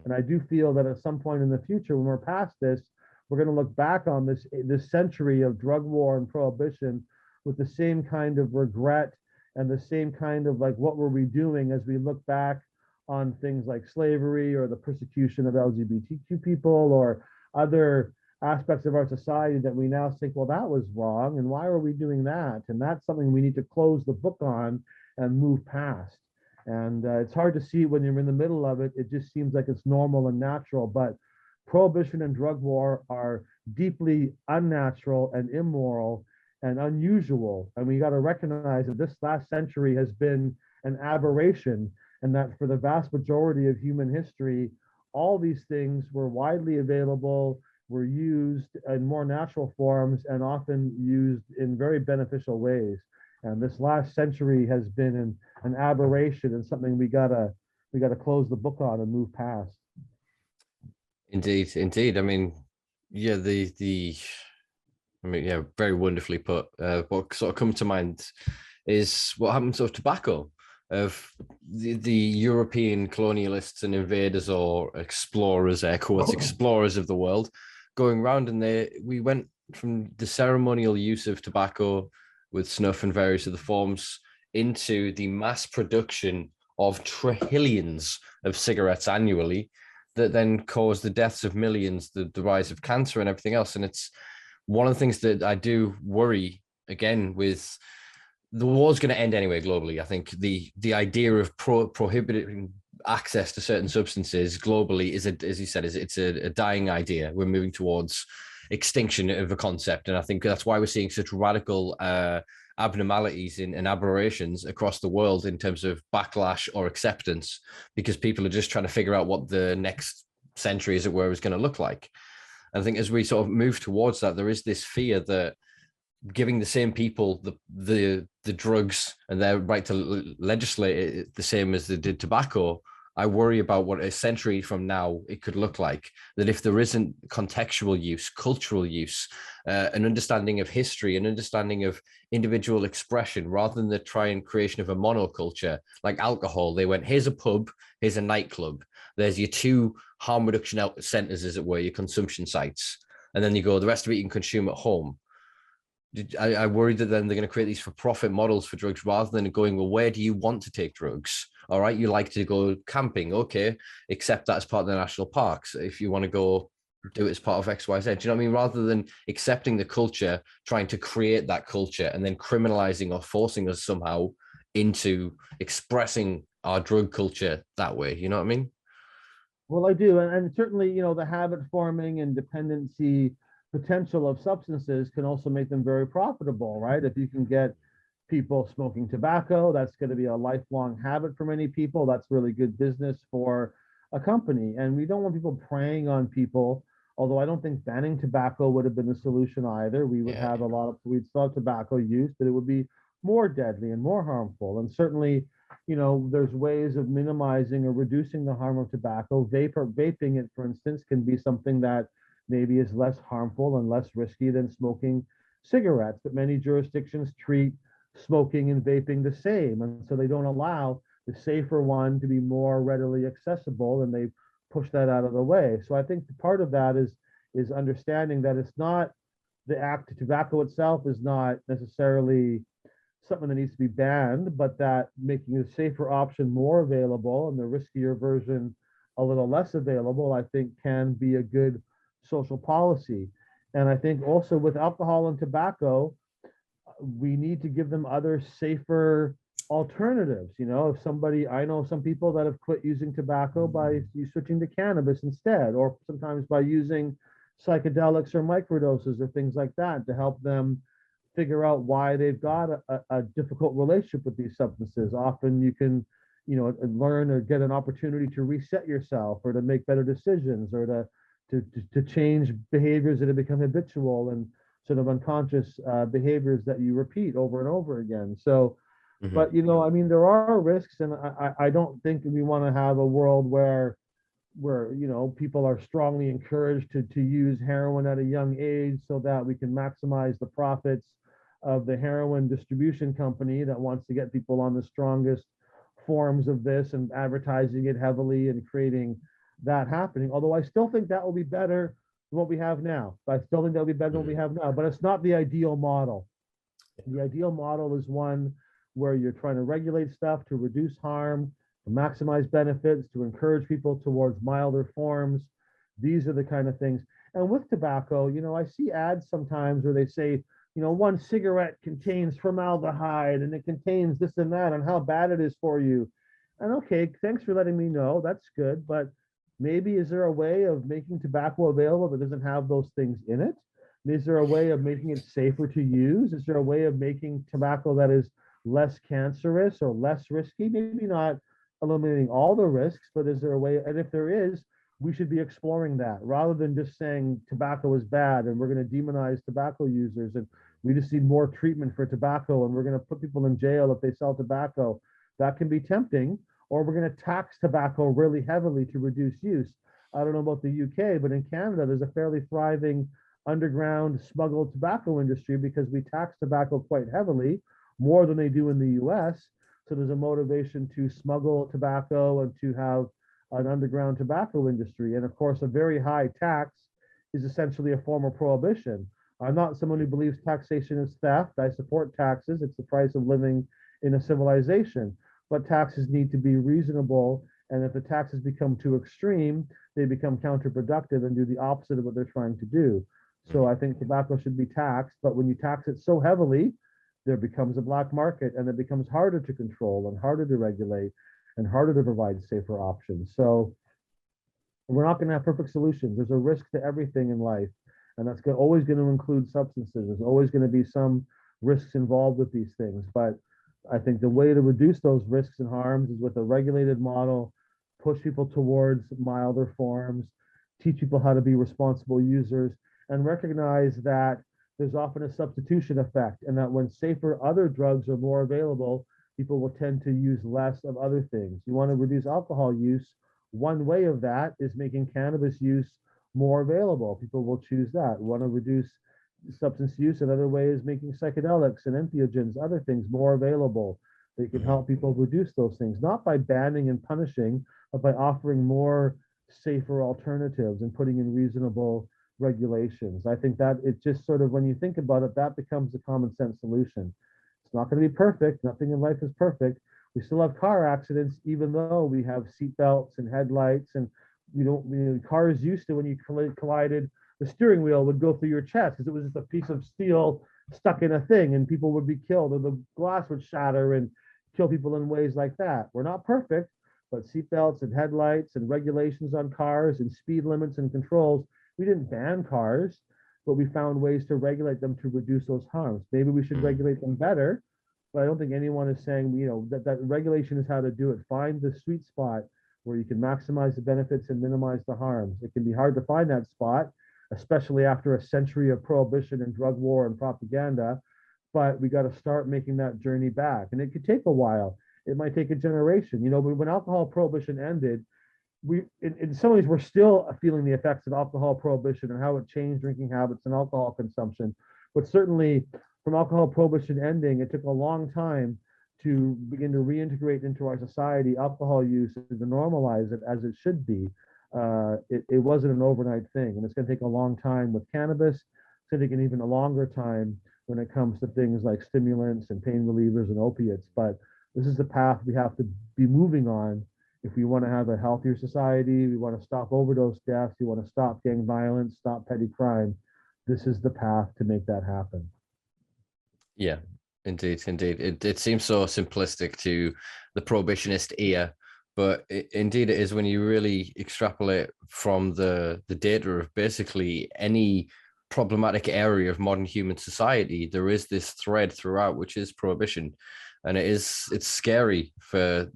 And I do feel that at some point in the future, when we're past this, we're going to look back on this century of drug war and prohibition with the same kind of regret and the same kind of like, what were we doing, as we look back on things like slavery or the persecution of LGBTQ people or other aspects of our society that we now think, well, that was wrong, and why were we doing that? And that's something we need to close the book on and move past. And it's hard to see when you're in the middle of it. It just seems like it's normal and natural, but prohibition and drug war are deeply unnatural and immoral and unusual. And we got to recognize that this last century has been an aberration, and that for the vast majority of human history, all these things were widely available, were used in more natural forms, and often used in very beneficial ways. And this last century has been an aberration and something we gotta close the book on and move past. Indeed. I mean, yeah, very wonderfully put. What sort of comes to mind is what happens with tobacco. Of the European colonialists and invaders, or explorers, air quotes, explorers of the world, going around, and we went from the ceremonial use of tobacco with snuff and various other forms into the mass production of trillions of cigarettes annually that then caused the deaths of millions, the rise of cancer and everything else. And it's one of the things that I do worry, again, with the war's going to end anyway globally. I think the idea of prohibiting access to certain substances globally is, as you said, it's a dying idea. We're moving towards extinction of a concept, and I think that's why we're seeing such radical abnormalities and aberrations across the world in terms of backlash or acceptance, because people are just trying to figure out what the next century, as it were, is going to look like. And I think as we sort of move towards that, there is this fear that giving the same people the drugs and their right to legislate it the same as they did tobacco, I worry about what a century from now it could look like. That if there isn't contextual use, cultural use, an understanding of history, an understanding of individual expression, rather than the creation of a monoculture like alcohol. They went, here's a pub, here's a nightclub. There's your two harm reduction centers, as it were, your consumption sites. And then you go, the rest of it you can consume at home. I worry that then they're going to create these for-profit models for drugs, rather than going, well, where do you want to take drugs? All right, you like to go camping, okay, accept that as part of the national parks. If you want to go do it as part of X, Y, Z, do you know what I mean? Rather than accepting the culture, trying to create that culture and then criminalizing or forcing us somehow into expressing our drug culture that way. You know what I mean? Well, I do. And certainly, the habit forming and dependency potential of substances can also make them very profitable, right? If you can get people smoking tobacco, that's going to be a lifelong habit for many people. That's really good business for a company. And we don't want people preying on people, although I don't think banning tobacco would have been the solution either. We would Yeah. have we'd still have tobacco use, but it would be more deadly and more harmful. And certainly, there's ways of minimizing or reducing the harm of tobacco. Vaping it, for instance, can be something that maybe is less harmful and less risky than smoking cigarettes. But many jurisdictions treat smoking and vaping the same. And so they don't allow the safer one to be more readily accessible, and they push that out of the way. So I think part of that is understanding that it's not the act. Tobacco itself is not necessarily something that needs to be banned, but that making a safer option more available and the riskier version a little less available, I think can be a good social policy. And I think also with alcohol and tobacco, we need to give them other safer alternatives. I know some people that have quit using tobacco by switching to cannabis instead, or sometimes by using psychedelics or microdoses or things like that to help them figure out why they've got a difficult relationship with these substances. Often you can, learn or get an opportunity to reset yourself or to make better decisions or to change behaviors that have become habitual and sort of unconscious behaviors that you repeat over and over again. So, but there are risks, and I don't think we want to have a world where people are strongly encouraged to use heroin at a young age so that we can maximize the profits of the heroin distribution company that wants to get people on the strongest forms of this and advertising it heavily and creating that happening. Although I still think that will be better than what we have now. I still think that'll be better than what we have now, but it's not the ideal model. The ideal model is one where you're trying to regulate stuff to reduce harm, to maximize benefits, to encourage people towards milder forms. These are the kind of things. And with tobacco, I see ads sometimes where they say, one cigarette contains formaldehyde and it contains this and that and how bad it is for you. And okay, thanks for letting me know. That's good. But maybe is there a way of making tobacco available that doesn't have those things in it? Is there a way of making it safer to use? Is there a way of making tobacco that is less cancerous or less risky? Maybe not eliminating all the risks, but is there a way? And if there is, we should be exploring that rather than just saying tobacco is bad and we're going to demonize tobacco users and we just need more treatment for tobacco and we're going to put people in jail if they sell tobacco. That can be tempting. Or we're going to tax tobacco really heavily to reduce use. I don't know about the UK, but in Canada, there's a fairly thriving underground smuggled tobacco industry because we tax tobacco quite heavily, more than they do in the US. So there's a motivation to smuggle tobacco and to have an underground tobacco industry. And of course, a very high tax is essentially a form of prohibition. I'm not someone who believes taxation is theft. I support taxes. It's the price of living in a civilization. But taxes need to be reasonable. And if the taxes become too extreme, they become counterproductive and do the opposite of what they're trying to do. So I think tobacco should be taxed. But when you tax it so heavily, there becomes a black market and it becomes harder to control and harder to regulate and harder to provide safer options. So we're not going to have perfect solutions. There's a risk to everything in life. And that's always going to include substances. There's always going to be some risks involved with these things. But I think the way to reduce those risks and harms is with a regulated model, push people towards milder forms, teach people how to be responsible users, and recognize that there's often a substitution effect and that when safer other drugs are more available, people will tend to use less of other things. You want to reduce alcohol use. One way of that is making cannabis use more available. People will choose that. Want to reduce substance use. Another way is making psychedelics and entheogens, other things more available. They can help people reduce those things, not by banning and punishing, but by offering more safer alternatives and putting in reasonable regulations. I think that it's just sort of, when you think about it, that becomes a common sense solution. It's not going to be perfect. Nothing in life is perfect. We still have car accidents, even though we have seat belts and headlights, and cars used to, when you collided, the steering wheel would go through your chest because it was just a piece of steel stuck in a thing and people would be killed, or the glass would shatter and kill people in ways like that. We're not perfect, but seatbelts and headlights and regulations on cars and speed limits and controls, we didn't ban cars, but we found ways to regulate them to reduce those harms. Maybe we should regulate them better, but I don't think anyone is saying, that regulation is how to do it. Find the sweet spot where you can maximize the benefits and minimize the harms. It can be hard to find that spot, especially after a century of prohibition and drug war and propaganda, but we got to start making that journey back. And it could take a while. It might take a generation. You know, but when alcohol prohibition ended, we in some ways we're still feeling the effects of alcohol prohibition and how it changed drinking habits and alcohol consumption. But certainly from alcohol prohibition ending, it took a long time to begin to reintegrate into our society alcohol use and to normalize it as it should be. It wasn't an overnight thing, and it's going to take a long time with cannabis. It's going to take an even a longer time when it comes to things like stimulants and pain relievers and opiates. But this is the path we have to be moving on if we want to have a healthier society. We want to stop overdose deaths. We want to stop gang violence, stop petty crime. This is the path to make that happen. Yeah, indeed. It seems so simplistic to the prohibitionist ear, but indeed it is when you really extrapolate from the data of basically any problematic area of modern human society. There is this thread throughout, which is prohibition. And it's scary for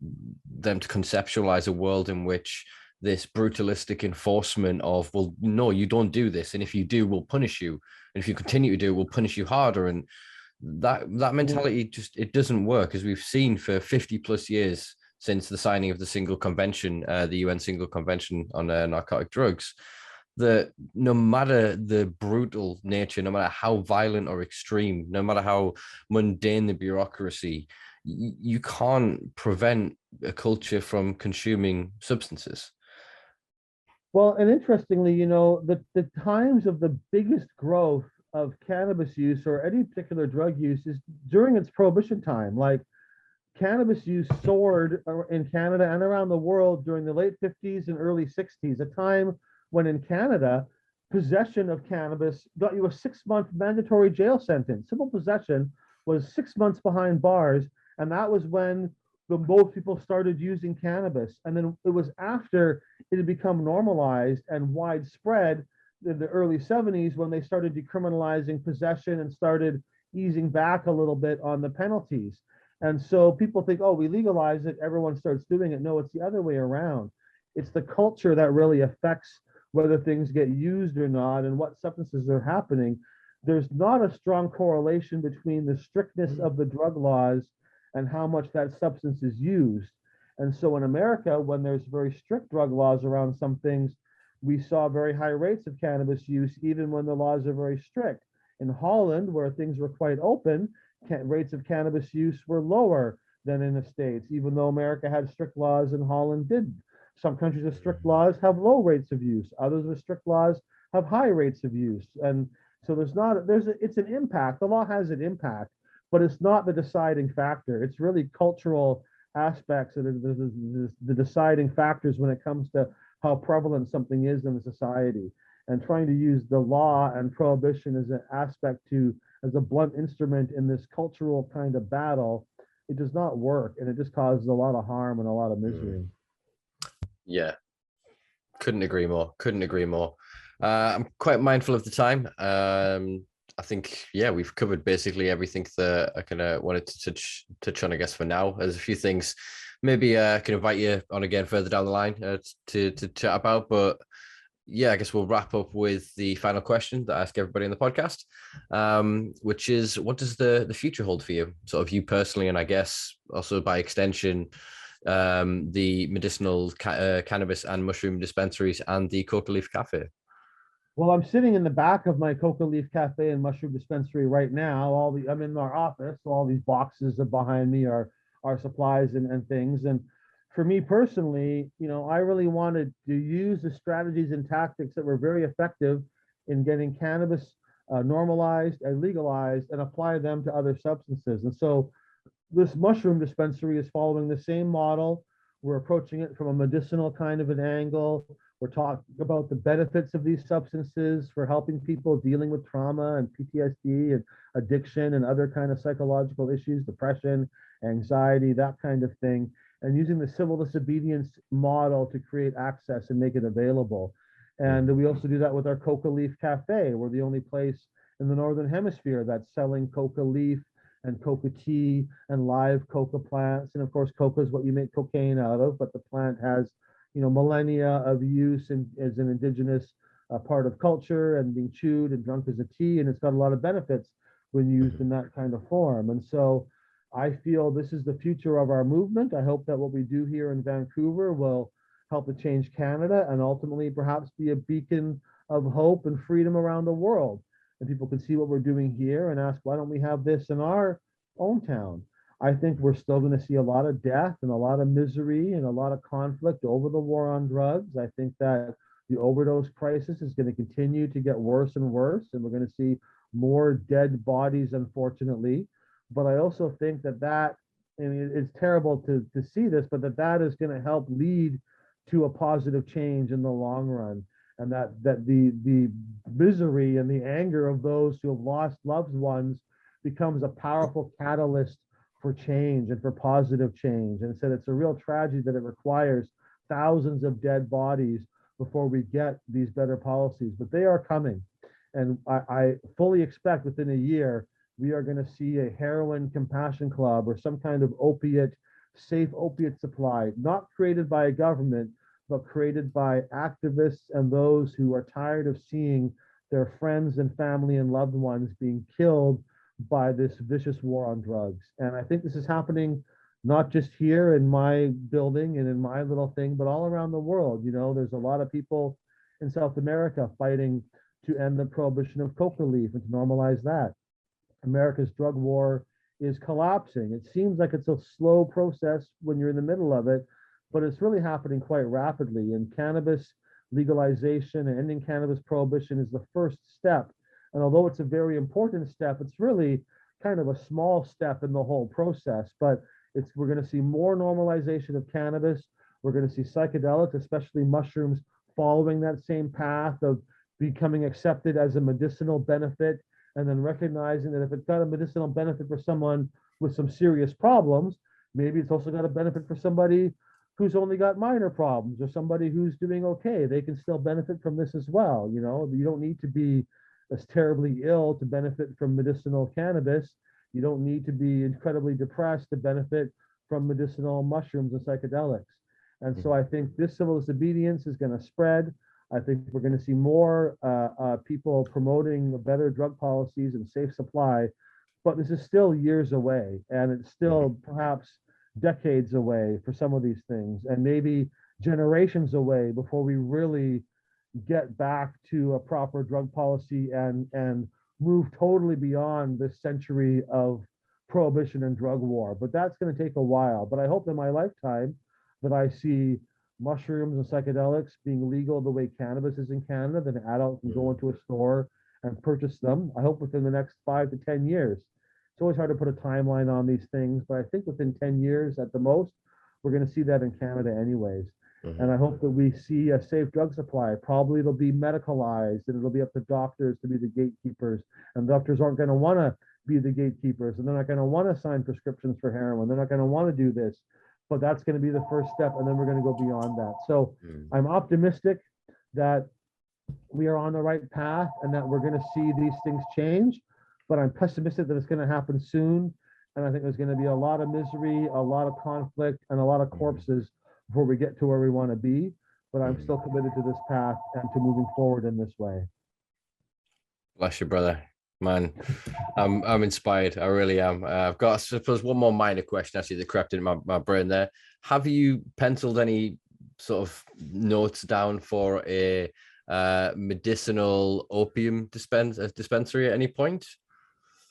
them to conceptualize a world in which this brutalistic enforcement of, well, no, you don't do this. And if you do, we'll punish you. And if you continue to do, we'll punish you harder. And that mentality just, it doesn't work, as we've seen for 50 plus years since the signing of the single convention, the UN single convention on narcotic drugs, that no matter the brutal nature, no matter how violent or extreme, no matter how mundane the bureaucracy, you can't prevent a culture from consuming substances. Well, and interestingly, you know, the times of the biggest growth of cannabis use or any particular drug use is during its prohibition time. Like cannabis use soared in Canada and around the world during the late 50s and early 60s, a time when in Canada, possession of cannabis got you a 6-month mandatory jail sentence. Simple possession was 6 months behind bars, and that was when most people started using cannabis. And then it was after it had become normalized and widespread in the early 70s when they started decriminalizing possession and started easing back a little bit on the penalties. And so people think, oh, we legalize it, everyone starts doing it. No, it's the other way around. It's the culture that really affects whether things get used or not and what substances are happening. There's not a strong correlation between the strictness of the drug laws and how much that substance is used. And so in America, when there's very strict drug laws around some things, we saw very high rates of cannabis use, even when the laws are very strict. In Holland, where things were quite open, rates of cannabis use were lower than in the States, even though America had strict laws and Holland didn't. Some countries with strict laws have low rates of use. Others with strict laws have high rates of use. And so it's an impact. The law has an impact, but it's not the deciding factor. It's really cultural aspects that are the deciding factors when it comes to how prevalent something is in the society. And trying to use the law and prohibition as an aspect as a blunt instrument in this cultural kind of battle, it does not work. And it just causes a lot of harm and a lot of misery. Yeah, couldn't agree more. I'm quite mindful of the time. I think, yeah, we've covered basically everything that I kind of wanted to touch on, I guess, for now. There's a few things maybe I can invite you on again further down the line to chat about. But yeah, I guess we'll wrap up with the final question that I ask everybody in the podcast, which is, what does the future hold for you? Sort of you personally, and I guess also by extension, the medicinal cannabis and mushroom dispensaries and the Coca Leaf Cafe. Well, I'm sitting in the back of my Coca Leaf Cafe and mushroom dispensary right now. I'm in our office. So all these boxes are behind me are supplies and things. And for me personally, you know, I really wanted to use the strategies and tactics that were very effective in getting cannabis normalized and legalized and apply them to other substances. And so this mushroom dispensary is following the same model. We're approaching it from a medicinal kind of an angle. We're talking about the benefits of these substances for helping people dealing with trauma and PTSD and addiction and other kind of psychological issues, depression, anxiety, that kind of thing, and using the civil disobedience model to create access and make it available. And we also do that with our Coca Leaf Cafe. We're the only place in the Northern Hemisphere that's selling coca leaf and coca tea and live coca plants. And of course, coca is what you make cocaine out of, but the plant has millennia of use and as an indigenous part of culture and being chewed and drunk as a tea. And it's got a lot of benefits when used in that kind of form. And so I feel this is the future of our movement. I hope that what we do here in Vancouver will help to change Canada and ultimately perhaps be a beacon of hope and freedom around the world. And people can see what we're doing here and ask, why don't we have this in our own town? I think we're still going to see a lot of death and a lot of misery and a lot of conflict over the war on drugs. I think that the overdose crisis is going to continue to get worse and worse, and we're going to see more dead bodies, unfortunately. But I also think that I mean, it's terrible to see this, but that is going to help lead to a positive change in the long run, and that the misery and the anger of those who have lost loved ones becomes a powerful catalyst for change and for positive change. And said it's a real tragedy that it requires thousands of dead bodies before we get these better policies, but they are coming. And I fully expect within a year, we are going to see a heroin compassion club or some kind of safe opiate supply, not created by a government, but created by activists and those who are tired of seeing their friends and family and loved ones being killed by this vicious war on drugs. And I think this is happening not just here in my building and in my little thing, but all around the world. There's a lot of people in South America fighting to end the prohibition of coca leaf and to normalize that. America's drug war is collapsing. It seems like it's a slow process when you're in the middle of it, but it's really happening quite rapidly. And cannabis legalization and ending cannabis prohibition is the first step. And although it's a very important step, it's really kind of a small step in the whole process. But we're going to see more normalization of cannabis. We're going to see psychedelics, especially mushrooms, following that same path of becoming accepted as a medicinal benefit, and then recognizing that if it's got a medicinal benefit for someone with some serious problems, maybe it's also got a benefit for somebody who's only got minor problems, or somebody who's doing okay. They can still benefit from this as well. You don't need to be as terribly ill to benefit from medicinal cannabis. You don't need to be incredibly depressed to benefit from medicinal mushrooms and psychedelics. And so I think this civil disobedience is going to spread. I think we're going to see more people promoting better drug policies and safe supply, but this is still years away, and it's still perhaps decades away for some of these things, and maybe generations away before we really get back to a proper drug policy and move totally beyond this century of prohibition and drug war. But that's going to take a while. But I hope in my lifetime that I see mushrooms and psychedelics being legal the way cannabis is in Canada, that an adult can go into a store and purchase them. I hope within the next 5 to 10 years. It's always hard to put a timeline on these things, but I think within 10 years at the most, we're going to see that in Canada anyways. And I hope that we see a safe drug supply. Probably it'll be medicalized, and it'll be up to doctors to be the gatekeepers. And doctors aren't going to want to be the gatekeepers, and they're not going to want to sign prescriptions for heroin. They're not going to want to do this. But that's going to be the first step, and then we're going to go beyond that. So I'm optimistic that we are on the right path and that we're going to see these things change, but I'm pessimistic that it's going to happen soon. And I think there's going to be a lot of misery, a lot of conflict, and a lot of corpses before we get to where we want to be. But I'm still committed to this path and to moving forward in this way. Bless you, brother. Man, I'm inspired. I really am. I've got, I suppose, one more minor question actually that crept in my brain there. Have you penciled any sort of notes down for a medicinal opium dispensary at any point?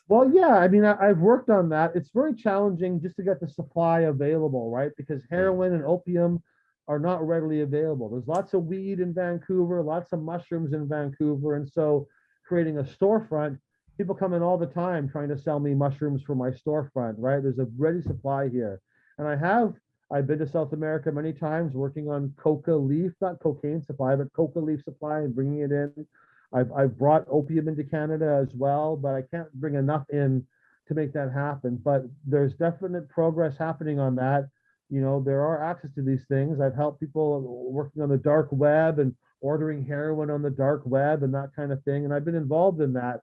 Well, yeah, I mean, I've worked on that. It's very challenging just to get the supply available, right? Because heroin and opium are not readily available. There's lots of weed in Vancouver, lots of mushrooms in Vancouver. And so creating a storefront, people come in all the time trying to sell me mushrooms for my storefront, right? There's a ready supply here. And I've been to South America many times working on coca leaf, not cocaine supply, but coca leaf supply and bringing it in. I've brought opium into Canada as well, but I can't bring enough in to make that happen. But there's definite progress happening on that. There are access to these things. I've helped people working on the dark web and ordering heroin on the dark web and that kind of thing. And I've been involved in that.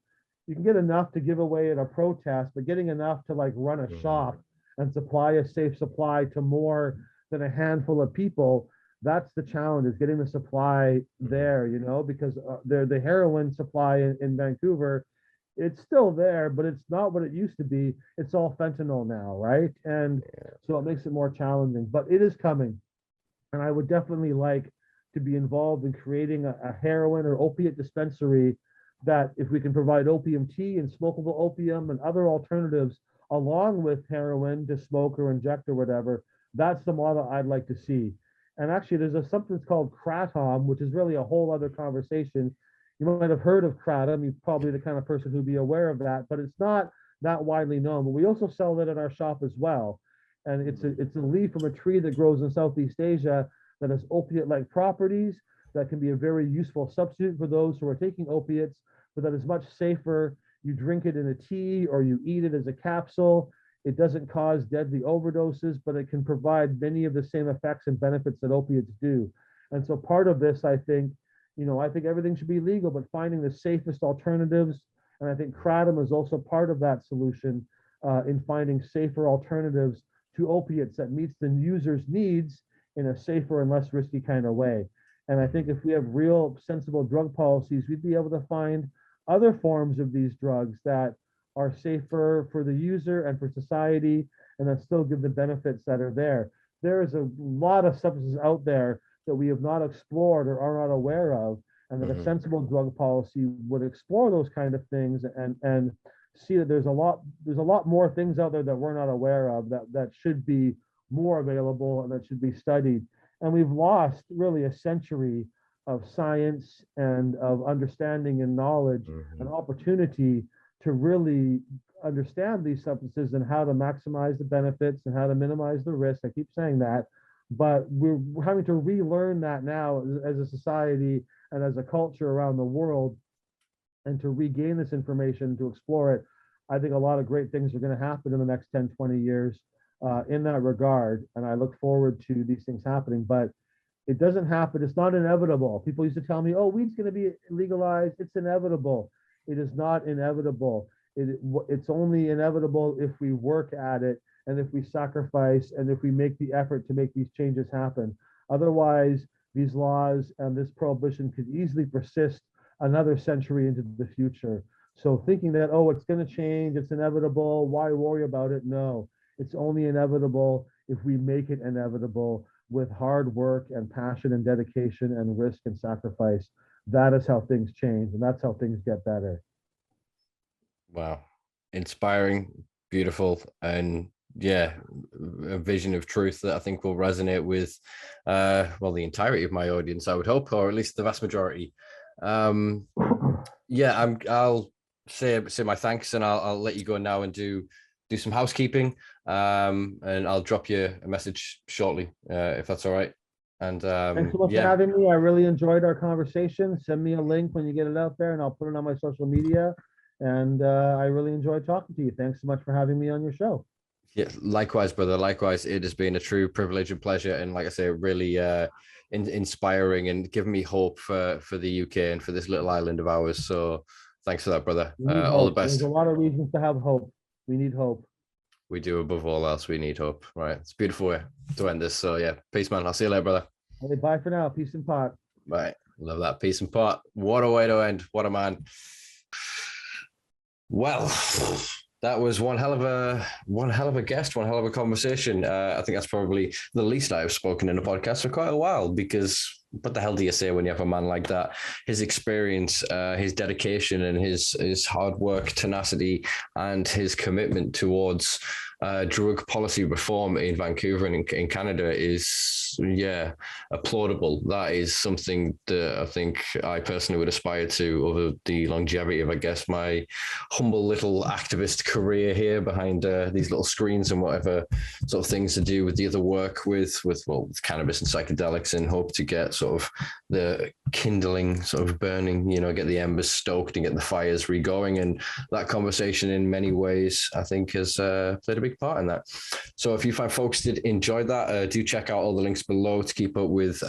You can get enough to give away at a protest, but getting enough to like run a shop and supply a safe supply to more than a handful of people, That's the challenge, is getting the supply there, because the heroin supply in Vancouver, it's still there, but it's not what it used to be. It's all fentanyl now, right? And so it makes it more challenging, but it is coming. And I would definitely like to be involved in creating a heroin or opiate dispensary, that if we can provide opium tea and smokable opium and other alternatives along with heroin to smoke or inject or whatever, that's the model I'd like to see. And actually, there's something that's called kratom, which is really a whole other conversation. You might have heard of kratom. You're probably the kind of person who'd be aware of that, but it's not that widely known. But we also sell that in our shop as well. And it's a leaf from a tree that grows in Southeast Asia that has opiate-like properties, that can be a very useful substitute for those who are taking opiates, but that is much safer. You drink it in a tea or you eat it as a capsule. It doesn't cause deadly overdoses, but it can provide many of the same effects and benefits that opiates do. And so part of this, I think everything should be legal, but finding the safest alternatives. And I think kratom is also part of that solution, in finding safer alternatives to opiates that meets the user's needs in a safer and less risky kind of way. And I think if we have real sensible drug policies, we'd be able to find other forms of these drugs that are safer for the user and for society, and that still give the benefits that are there. There is a lot of substances out there that we have not explored or are not aware of, and that a sensible drug policy would explore those kind of things and see that there's a lot more things out there that we're not aware of, that should be more available and that should be studied. And we've lost really a century of science and of understanding and knowledge and opportunity to really understand these substances and how to maximize the benefits and how to minimize the risk. I keep saying that, but we're having to relearn that now as a society and as a culture around the world, and to regain this information, to explore it. I think a lot of great things are going to happen in the next 10, 20 years in that regard. And I look forward to these things happening, but it doesn't happen. It's not inevitable. People used to tell me, oh, weed's going to be legalized. It's inevitable. It is not inevitable. It's only inevitable if we work at it, and if we sacrifice, and if we make the effort to make these changes happen. Otherwise, these laws and this prohibition could easily persist another century into the future. So thinking that, oh, it's going to change, it's inevitable, why worry about it? No, it's only inevitable if we make it inevitable with hard work and passion and dedication and risk and sacrifice. That is how things change, and that's how things get better. Wow. Inspiring, beautiful, and yeah, a vision of truth that I think will resonate with, the entirety of my audience, I would hope, or at least the vast majority. I'll say my thanks, and I'll let you go now and do some housekeeping. And I'll drop you a message shortly, if that's all right. And thanks so much for having me. I really enjoyed our conversation. Send me a link when you get it out there, and I'll put it on my social media. And I really enjoyed talking to you. Thanks so much for having me on your show. Yeah, likewise, brother. Likewise, it has been a true privilege and pleasure, and like I say, really inspiring and giving me hope for the UK and for this little island of ours. So thanks for that, brother. All the best. There's a lot of reasons to have hope. We need hope. We do. Above all else, we need hope. Right. It's a beautiful way to end this. So yeah, peace, man. I'll see you later, brother. Hey, bye for now. Peace and pot. Right. Love that. Peace and pot. What a way to end. What a man. Well, that was one hell of a guest, one hell of a conversation. I think that's probably the least I've spoken in a podcast for quite a while, because what the hell do you say when you have a man like that? His experience, his dedication, and his hard work, tenacity, and his commitment towards drug policy reform in Vancouver and in Canada is, applaudable. That is something that I think I personally would aspire to over the longevity of, I guess, my humble little activist career here behind these little screens and whatever sort of things to do with the other work with cannabis and psychedelics, and hope to get sort of the kindling sort of burning, get the embers stoked and get the fires re-going. And that conversation in many ways, I think, has played a big part in that. So if you find folks did enjoy that, do check out all the links below to keep up with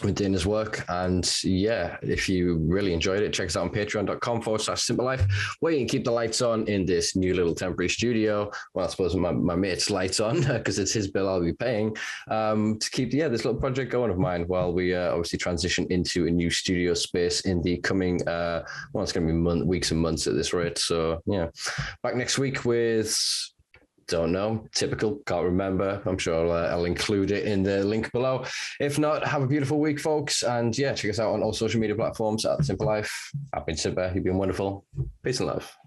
with Dana's work. And yeah, if you really enjoyed it, check us out on patreon.com/Simpa Life, where you can keep the lights on in this new little temporary studio. Well, I suppose my mate's lights on because it's his bill I'll be paying, to keep this little project going of mine while we obviously transition into a new studio space in the coming it's going to be weeks and months at this rate. So yeah, back next week with, don't know, typical, can't remember. I'm sure I'll include it in the link below. If not, have a beautiful week, folks. And yeah, check us out on all social media platforms at Simpa Life. I've been Simpa. You've been wonderful. Peace and love.